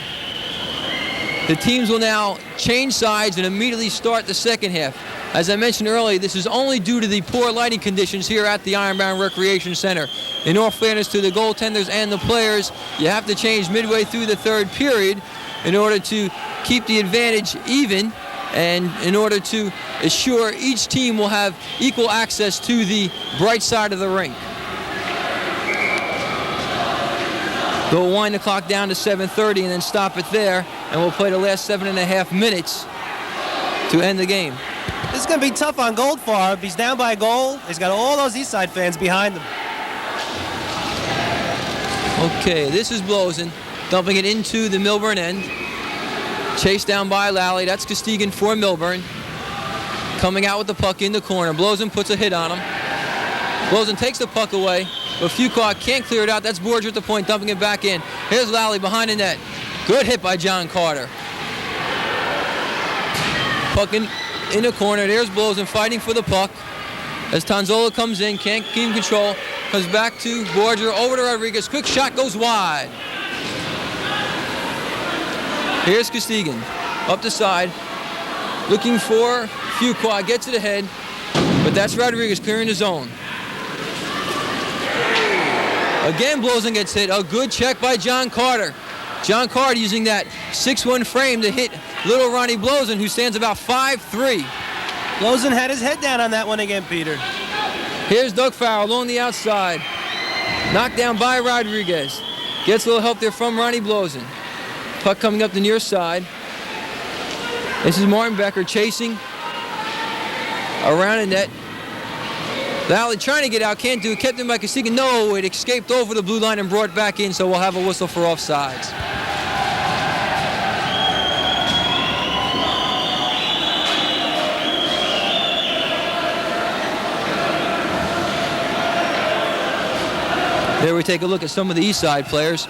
Speaker 1: The teams will now change sides and immediately start the second half. As I mentioned earlier, this is only due to the poor lighting conditions here at the Ironbound Recreation Center. In all fairness to the goaltenders and the players, you have to change midway through the third period in order to keep the advantage even and in order to assure each team will have equal access to the bright side of the rink. They'll wind the clock down to 7:30 and then stop it there, and we'll play the last 7.5 minutes to end the game.
Speaker 2: This is going to be tough on Goldfarb. He's down by a goal. He's got all those Eastside fans behind him.
Speaker 1: Okay, this is Blosen dumping it into the Millburn end. Chased down by Lally. That's Costigan for Millburn. Coming out with the puck in the corner. Blosen puts a hit on him. Blosen takes the puck away, but Fuqua can't clear it out. That's Borger at the point, dumping it back in. Here's Lally behind the net. Good hit by John Carter. Puck in the corner. There's Blosen fighting for the puck. As Tonzola comes in, can't keep control. Comes back to Borger, over to Rodriguez. Quick shot goes wide. Here's Costigan, up the side, looking for Fuqua, gets it ahead, but that's Rodriguez clearing the zone. Again, Blosen gets hit. A good check by John Carter. John Carter using that 6'1" frame to hit little Ronnie Blosen, who stands about 5'3".
Speaker 2: Blosen had his head down on that one again, Peter.
Speaker 1: Here's Doug Farrell along the outside. Knocked down by Rodriguez. Gets a little help there from Ronnie Blosen. Puck coming up the near side. This is Martin Becker chasing around the net. Valley trying to get out, can't do it. Kept him by Kasiga. No, it escaped over the blue line and brought back in, so we'll have a whistle for offsides. There we take a look at some of the Eastside players.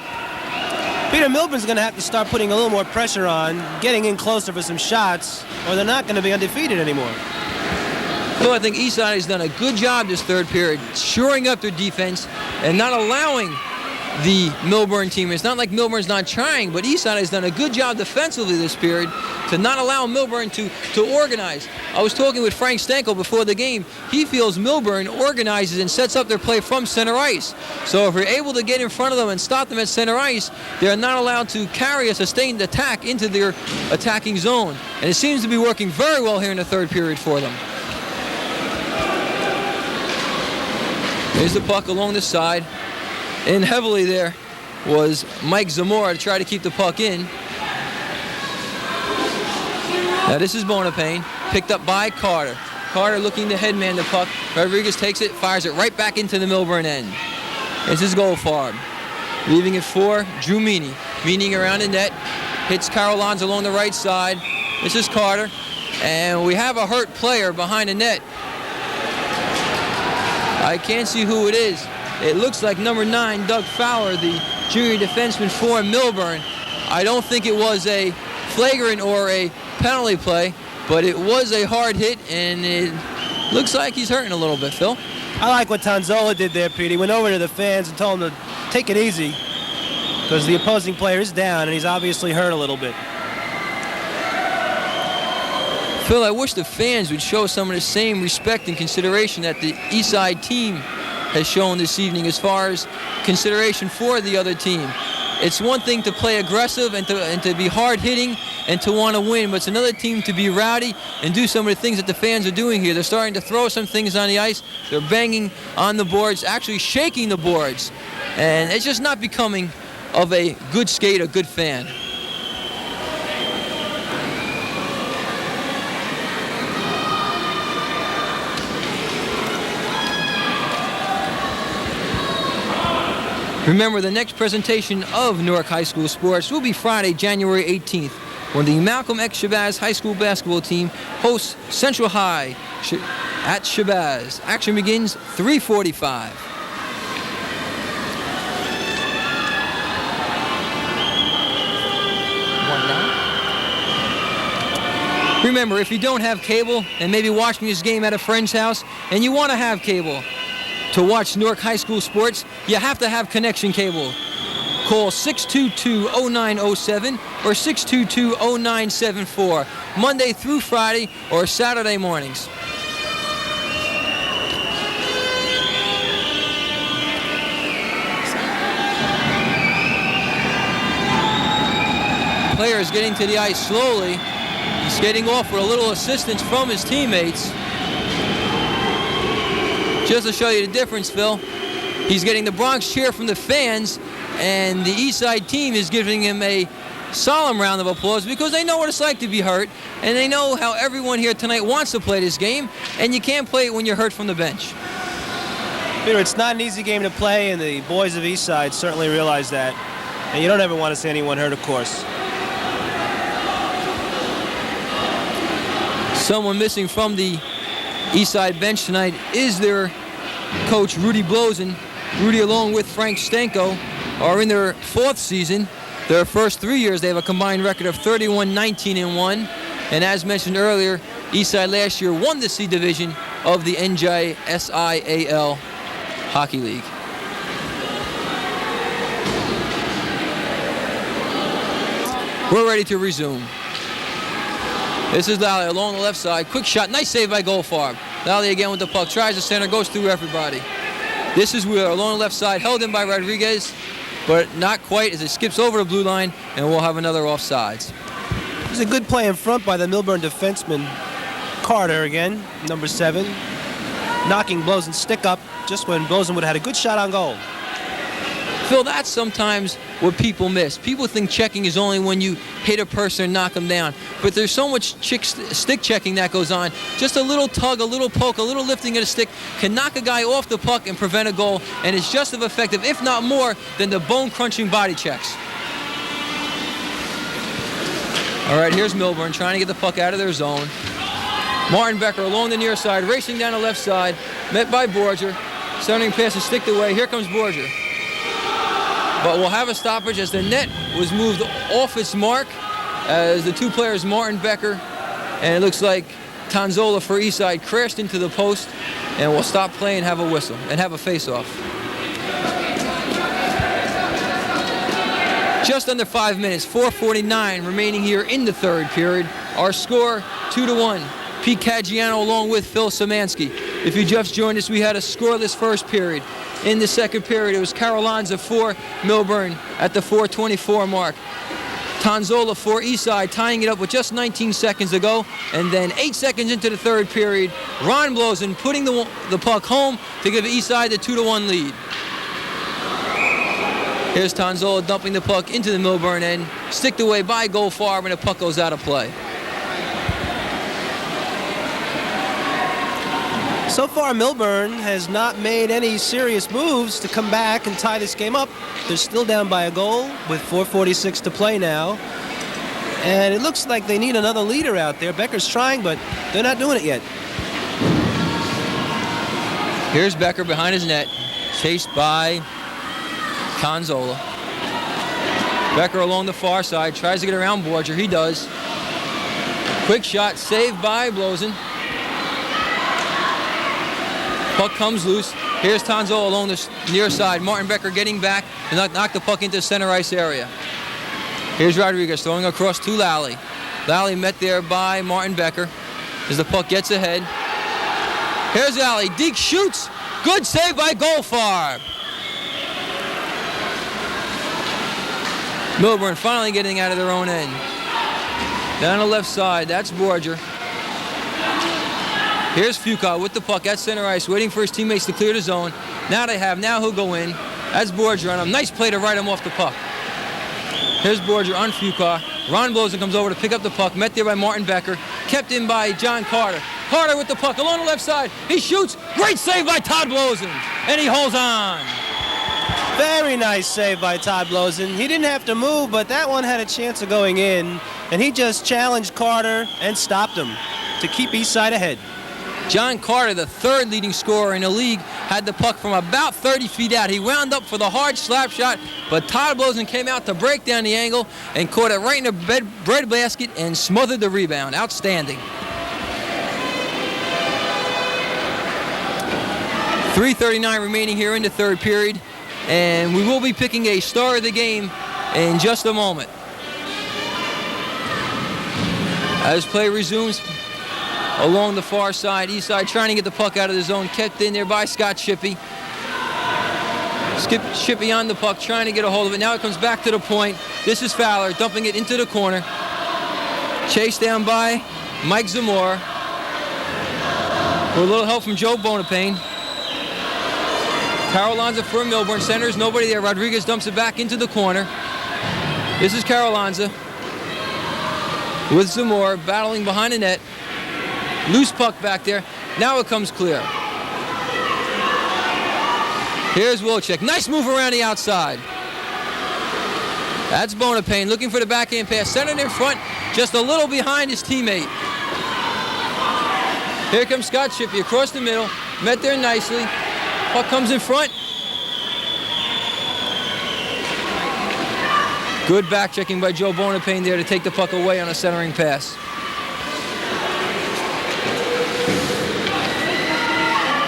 Speaker 2: Peter, Millburn's going to have to start putting a little more pressure on, getting in closer for some shots, or they're not going to be undefeated anymore.
Speaker 1: Well, I think Eastside has done a good job this third period, shoring up their defense and not allowing the Millburn team. It's not like Millburn's not trying, but Eastside has done a good job defensively this period to not allow Millburn to organize. I was talking with Frank Stanko before the game. He feels Millburn organizes and sets up their play from center ice. So if we're able to get in front of them and stop them at center ice, they're not allowed to carry a sustained attack into their attacking zone. And it seems to be working very well here in the third period for them. Here's the puck along the side. In heavily there was Mike Zamora to try to keep the puck in. Now this is Bonapane, picked up by Carter. Carter looking to headman the puck. Rodriguez takes it, fires it right back into the Millburn end. This is Goldfarb. Leaving it for Drew Meany. Meany around the net, hits Carolans along the right side. This is Carter, and we have a hurt player behind the net. I can't see who it is. It looks like number 9, Doug Fowler, the junior defenseman for Millburn. I don't think it was a flagrant or a penalty play, but it was a hard hit, and it looks like he's hurting a little bit, Phil.
Speaker 2: I like what Tonzola did there, Pete. He went over to the fans and told them to take it easy because the opposing player is down, and he's obviously hurt a little bit.
Speaker 1: Phil, I wish the fans would show some of the same respect and consideration that the Eastside team has shown this evening as far as consideration for the other team. It's one thing to play aggressive and to be hard-hitting and to want to win, but it's another team to be rowdy and do some of the things that the fans are doing here. They're starting to throw some things on the ice. They're banging on the boards, actually shaking the boards. And it's just not becoming of a good skate, a good fan. Remember, the next presentation of Newark High School sports will be Friday, January 18th, when the Malcolm X Shabazz High School basketball team hosts Central High at Shabazz. Action begins 3:45. Remember, if you don't have cable and maybe watching this game at a friend's house and you want to have cable to watch Newark High School sports, you have to have connection cable. Call 622-0907 or 622-0974, Monday through Friday or Saturday mornings. Player is getting to the ice slowly. He's skating off with a little assistance from his teammates. Just to show you the difference, Phil, he's getting the Bronx cheer from the fans, and the Eastside team is giving him a solemn round of applause because they know what it's like to be hurt, and they know how everyone here tonight wants to play this game, and you can't play it when you're hurt from the bench.
Speaker 2: Peter, it's not an easy game to play, and the boys of Eastside certainly realize that. And you don't ever want to see anyone hurt, of course.
Speaker 1: Someone missing from the Eastside bench tonight is their coach, Rudy Blosen. Rudy, along with Frank Stanko, are in their 4th season. Their first 3 years, they have a combined record of 31-19-1. And as mentioned earlier, Eastside last year won the C division of the NJSIAL Hockey League. We're ready to resume. This is Lally along the left side. Quick shot. Nice save by Goldfarb. Lally again with the puck. Tries the center. Goes through everybody. This is where along the left side, held in by Rodriguez, but not quite as it skips over the blue line, and we'll have another offsides.
Speaker 2: There's a good play in front by the Millburn defenseman, Carter again, number 7, knocking Blosen's stick up just when Blosen would have had a good shot on goal.
Speaker 1: Phil, that's sometimes what people miss. People think checking is only when you hit a person and knock them down. But there's so much stick checking that goes on. Just a little tug, a little poke, a little lifting of the stick can knock a guy off the puck and prevent a goal. And it's just as effective, if not more, than the bone-crunching body checks. All right, here's Millburn trying to get the puck out of their zone. Martin Becker along the near side, racing down the left side, met by Borger. Centering pass is sticked away. Here comes Borger. But we'll have a stoppage as the net was moved off its mark as the two players, Martin Becker, and it looks like Tanzola for Eastside, crashed into the post, and we'll stop play and have a whistle and have a face-off. Just under 5 minutes, 4:49 remaining here in the third period. Our score, 2-1. Pete Caggiano along with Phil Szymanski. If you just joined us, we had a scoreless first period. In the second period, it was Carolina for Millburn at the 4:24 mark. Tanzola for Eastside tying it up with just 19 seconds to go. And then 8 seconds into the third period, Ron Blosen putting the puck home to give Eastside the 2-1 lead. Here's Tanzola dumping the puck into the Millburn end, sticked away by Goldfarb, and the puck goes out of play.
Speaker 2: So far, Millburn has not made any serious moves to come back and tie this game up. They're still down by a goal with 4:46 to play now. And it looks like they need another leader out there. Becker's trying, but they're not doing it yet.
Speaker 1: Here's Becker behind his net, chased by Tanzola. Becker along the far side, tries to get around Borger. He does. Quick shot, saved by Blosen. Puck comes loose. Here's Tanzola along the near side. Martin Becker getting back and knock the puck into center ice area. Here's Rodriguez throwing across to Lally. Lally met there by Martin Becker as the puck gets ahead. Here's Lally. Deke shoots. Good save by Goldfarb. Millburn finally getting out of their own end. Down the left side, that's Borger. Here's Fuqua with the puck at center ice, waiting for his teammates to clear the zone. Now he'll go in. That's Borger on him. Nice play to right him off the puck. Here's Borger on Fuqua. Ron Blosen comes over to pick up the puck, met there by Martin Becker, kept in by John Carter. Carter with the puck along the left side. He shoots. Great save by Todd Blosen, and he holds on.
Speaker 2: Very nice save by Todd Blosen. He didn't have to move, but that one had a chance of going in, and he just challenged Carter and stopped him to keep Eastside ahead.
Speaker 1: John Carter, the third leading scorer in the league, had the puck from about 30 feet out. He wound up for the hard slap shot, but Todd Blosen came out to break down the angle and caught it right in the bread basket and smothered the rebound. Outstanding. 3:39 remaining here in the third period, and we will be picking a star of the game in just a moment. As play resumes, along the far side, Eastside trying to get the puck out of the zone, kept in there by Scott Shippey. Shippey on the puck, trying to get a hold of it. Now it comes back to the point. This is Fowler, dumping it into the corner. Chased down by Mike Zamora. With a little help from Joe Bonapane. Carolina for Millburn, centers, nobody there. Rodriguez dumps it back into the corner. This is Carolina with Zamora battling behind the net. Loose puck back there. Now it comes clear. Here's Wilczek. Nice move around the outside. That's Bonapane looking for the backhand pass. Centered in front, just a little behind his teammate. Here comes Scott Shippey across the middle. Met there nicely. Puck comes in front. Good back checking by Joe Bonapane there to take the puck away on a centering pass.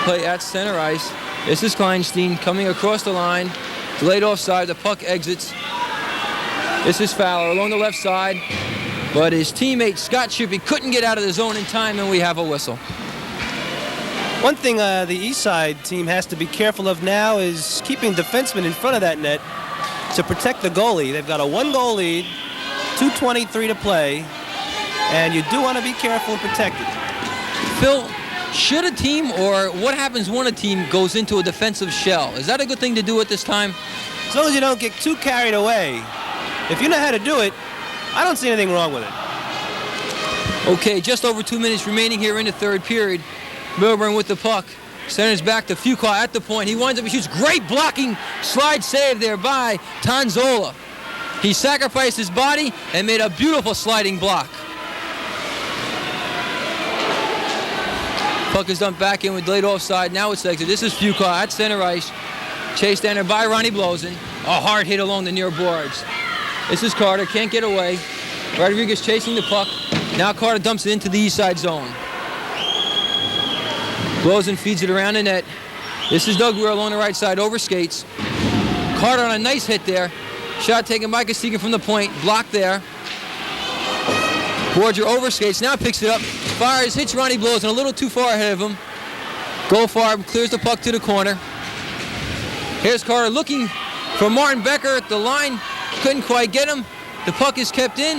Speaker 1: Play at center ice. This is Kleinstein coming across the line. Delayed offside. The puck exits. This is Fowler along the left side. But his teammate Scott Shippey couldn't get out of the zone in time, and we have a whistle.
Speaker 2: One thing the Eastside team has to be careful of now is keeping defensemen in front of that net to protect the goalie. They've got a 1-goal lead, 2:23 to play, and you do want to be careful and protect it.
Speaker 1: Phil, should a team, or what happens when a team goes into a defensive shell? Is that a good thing to do at this time?
Speaker 2: As long as you don't get too carried away. If you know how to do it, I don't see anything wrong with it.
Speaker 1: Okay, just over 2 minutes remaining here in the third period. Millburn with the puck. Centers back to Fuqua at the point. He winds up, he shoots. Great blocking slide save there by Tanzola. He sacrificed his body and made a beautiful sliding block. Puck is dumped back in with delayed offside. Now it's exit. This is Fuqua at center ice. Chased down there by Ronnie Blosen. A hard hit along the near boards. This is Carter. Can't get away. Rodriguez chasing the puck. Now Carter dumps it into the east side zone. Blosen feeds it around the net. This is Doug Weir along the right side, over skates. Carter on a nice hit there. Shot taken by Kostigin from the point. Blocked there. Borger over skates. Now picks it up. Fires, hits Ronnie Blosen a little too far ahead of him. Goldfarb clears the puck to the corner. Here's Carter looking for Martin Becker at the line. Couldn't quite get him. The puck is kept in.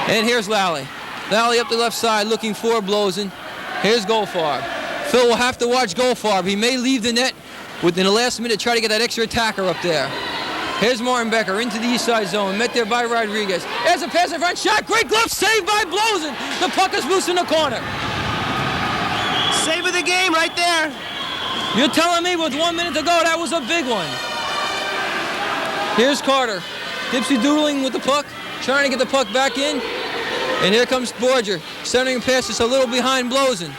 Speaker 1: And here's Lally. Lally up the left side looking for Blosen. Here's Goldfarb. Phil will have to watch Goldfarb. He may leave the net within the last minute to try to get that extra attacker up there. Here's Martin Becker into the east side zone. Met there by Rodriguez. There's a pass in front. Shot. Great glove save by Blosen. The puck is loose in the corner.
Speaker 2: Save of the game right there.
Speaker 1: You're telling me with 1 minute to go, that was a big one. Here's Carter. Dipsy doodling with the puck. Trying to get the puck back in. And here comes Borger. Centering pass just a little behind Blosen.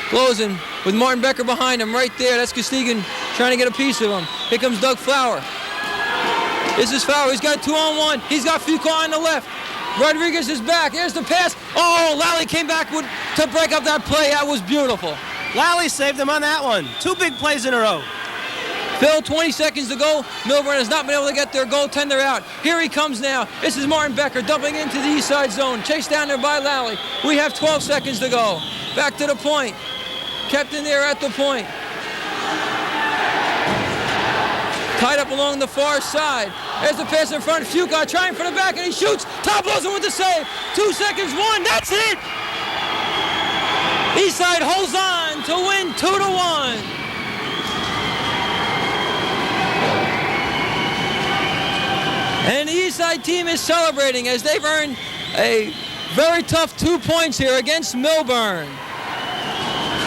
Speaker 1: Blosen with Martin Becker behind him right there. That's Kostigin trying to get a piece of him. Here comes Doug Flower. This is Flower. He's got 2-on-1. He's got Fuqua on the left. Rodriguez is back. Here's the pass. Oh, Lally came back to break up that play. That was beautiful.
Speaker 2: Lally saved him on that one. 2 big plays in a row.
Speaker 1: Phil, 20 seconds to go. Millburn has not been able to get their goaltender out. Here he comes now. This is Martin Becker dumping into the east side zone. Chased down there by Lally. We have 12 seconds to go. Back to the point. Kept in there at the point. Tied up along the far side. There's the pass in front. Fuqua trying for the back, and he shoots. Top Blosen with the save. 2 seconds, 1. That's it. Eastside holds on to win 2-1. And the Eastside team is celebrating as they've earned a very tough 2 points here against Millburn.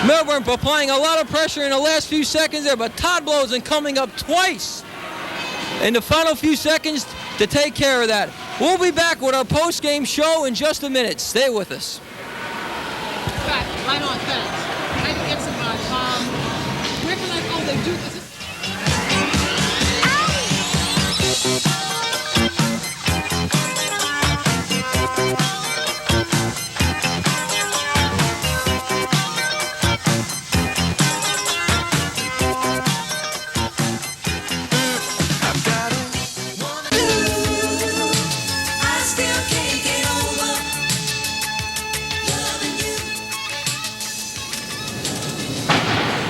Speaker 1: Millburn applying a lot of pressure in the last few seconds there, but Todd Blosen coming up twice in the final few seconds to take care of that. We'll be back with our post-game show in just a minute. Stay with us.
Speaker 6: Right on, thanks. I can get somebody. Where can I go? They do this.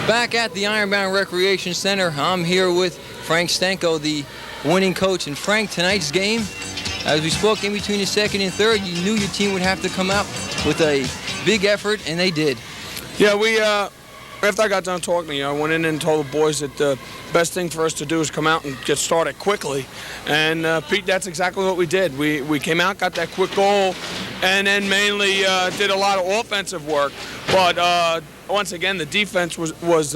Speaker 1: Back at the Ironbound Recreation Center, I'm here with Frank Stanko, the winning coach. And Frank, tonight's game, as we spoke in between the second and third, you knew your team would have to come out with a big effort, and they did.
Speaker 4: Yeah, after I got done talking, I went in and told the boys that the best thing for us to do is come out and get started quickly. And Pete, that's exactly what we did. We came out, got that quick goal, and then mainly did a lot of offensive work. But once again, the defense was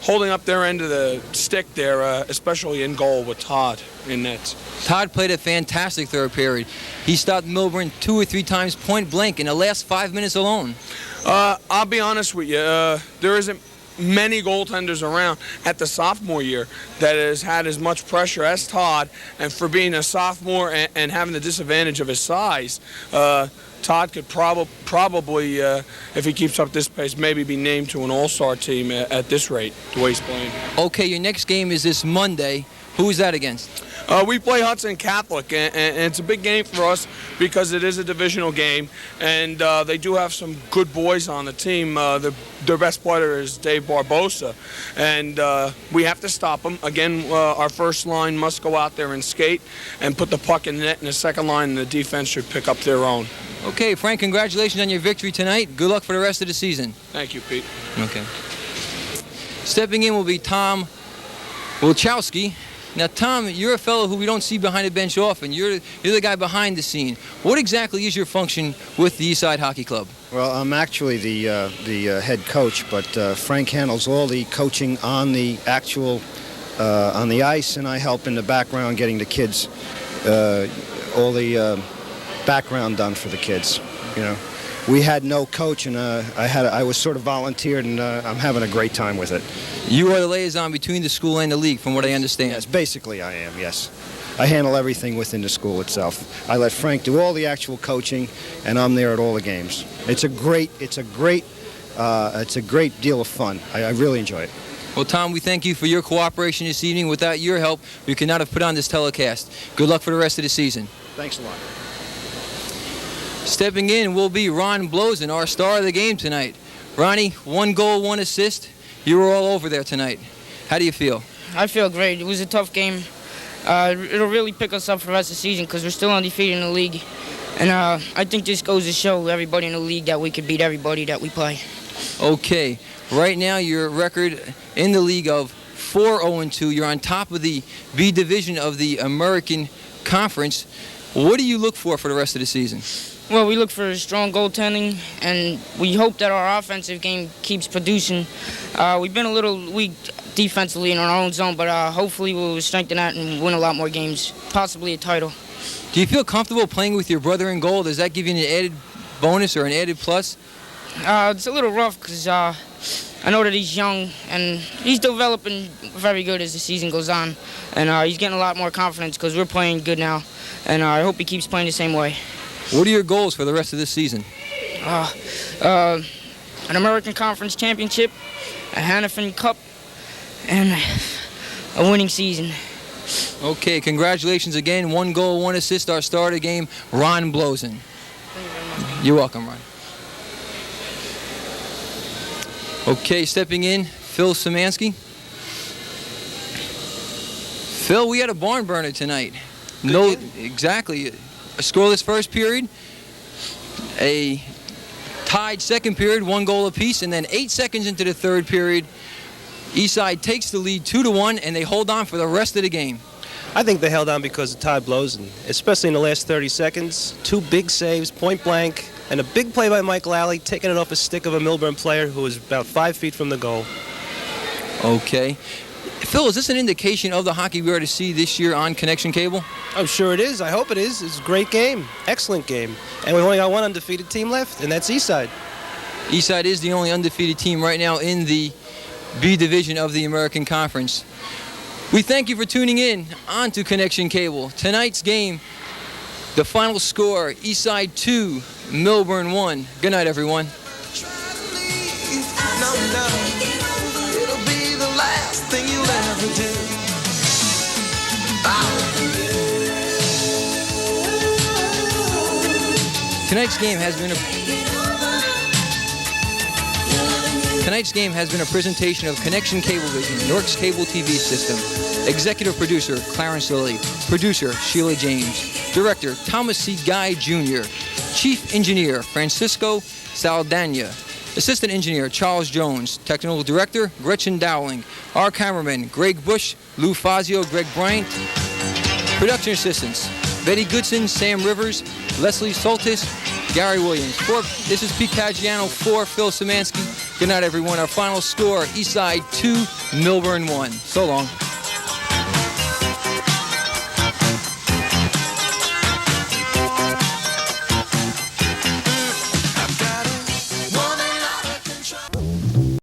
Speaker 4: holding up their end of the stick there, especially in goal with Todd in nets.
Speaker 1: Todd played a fantastic third period. He stopped Millburn 2 or 3 times point blank in the last 5 minutes alone.
Speaker 4: I'll be honest with you. There isn't many goaltenders around at the sophomore year that has had as much pressure as Todd, and for being a sophomore and having the disadvantage of his size, Todd could probably, if he keeps up this pace, maybe be named to an all-star team at this rate, the way he's playing.
Speaker 1: Okay, your next game is this Monday. Who is that against?
Speaker 4: We play Hudson Catholic, and it's a big game for us because it is a divisional game, and they do have some good boys on the team. Their best player is Dave Barbosa, and we have to stop them. Again, our first line must go out there and skate and put the puck in the net, and the second line, the defense should pick up their own.
Speaker 1: Okay, Frank, congratulations on your victory tonight. Good luck for the rest of the season.
Speaker 4: Thank you, Pete.
Speaker 1: Okay. Stepping in will be Tom Wilchowski. Now, Tom, you're a fellow who we don't see behind the bench often. You're the guy behind the scene. What exactly is your function with the Eastside Hockey Club?
Speaker 7: Well, I'm actually the head coach, but Frank handles all the coaching on the actual on the ice, and I help in the background getting the kids all the background done for the kids. You know, we had no coach, and I was sort of volunteered, and I'm having a great time with it.
Speaker 1: You are the liaison between the school and the league, from what I understand.
Speaker 7: Yes, basically I am, yes. I handle everything within the school itself. I let Frank do all the actual coaching, and I'm there at all the games. It's a great deal of fun. I really enjoy it.
Speaker 1: Well, Tom, we thank you for your cooperation this evening. Without your help, we could not have put on this telecast. Good luck for the rest of the season.
Speaker 7: Thanks a lot.
Speaker 1: Stepping in will be Ron Blosen, our star of the game tonight. Ronnie, 1 goal, 1 assist. You were all over there tonight. How do you feel?
Speaker 8: I feel great. It was a tough game. It'll really pick us up for the rest of the season because we're still undefeated in the league. And I think this goes to show everybody in the league that we can beat everybody that we play.
Speaker 1: Okay. Right now, your record in the league of 4-0-2. You're on top of the B division of the American Conference. What do you look for the rest of the season?
Speaker 8: Well, we look for strong goaltending, and we hope that our offensive game keeps producing. We've been a little weak defensively in our own zone, but hopefully we'll strengthen that and win a lot more games, possibly a title.
Speaker 1: Do you feel comfortable playing with your brother in goal? Does that give you an added bonus or an added plus?
Speaker 8: It's a little rough because I know that he's young, and he's developing very good as the season goes on. And he's getting a lot more confidence because we're playing good now, and I hope he keeps playing the same way.
Speaker 1: What are your goals for the rest of this season?
Speaker 8: An American Conference Championship, a Hannafin Cup, and a winning season.
Speaker 1: Okay, congratulations again. 1 goal, 1 assist, our star of the game, Ron Blosen. You're welcome, Ron. Okay, stepping in, Phil Szymanski. Phil, we had a barn burner tonight. Exactly. A scoreless first period, a tied second period, 1 goal apiece, and then 8 seconds into the third period, Eastside takes the lead 2-1, and they hold on for the rest of the game.
Speaker 2: I think they held on because of Todd Blosen, especially in the last 30 seconds. 2 big saves, point blank, and a big play by Mike Lally, taking it off a stick of a Millburn player who was about 5 feet from the goal.
Speaker 1: Okay. Phil, is this an indication of the hockey we are to see this year on Connection Cable?
Speaker 2: I'm sure it is. I hope it is. It's a great game. Excellent game. And we've only got one undefeated team left, and that's Eastside.
Speaker 1: Eastside is the only undefeated team right now in the B division of the American Conference. We thank you for tuning in onto Connection Cable. Tonight's game, the final score, Eastside 2, Millburn 1. Good night, everyone.
Speaker 3: Thing you'll ever do.
Speaker 1: Tonight's game has been a presentation of Connection Cablevision, Newark's cable TV system. Executive producer Clarence Lilly, producer Sheila James, director Thomas C. Guy Jr., chief engineer Francisco Saldana, assistant engineer Charles Jones, technical director Gretchen Dowling, our cameraman Greg Bush, Lou Fazio, Greg Bryant, production assistants Betty Goodson, Sam Rivers, Leslie Soltis, Gary Williams. This is Pete Caggiano for Phil Szymanski. Good night, everyone. Our final score, Eastside 2, Millburn 1. So long.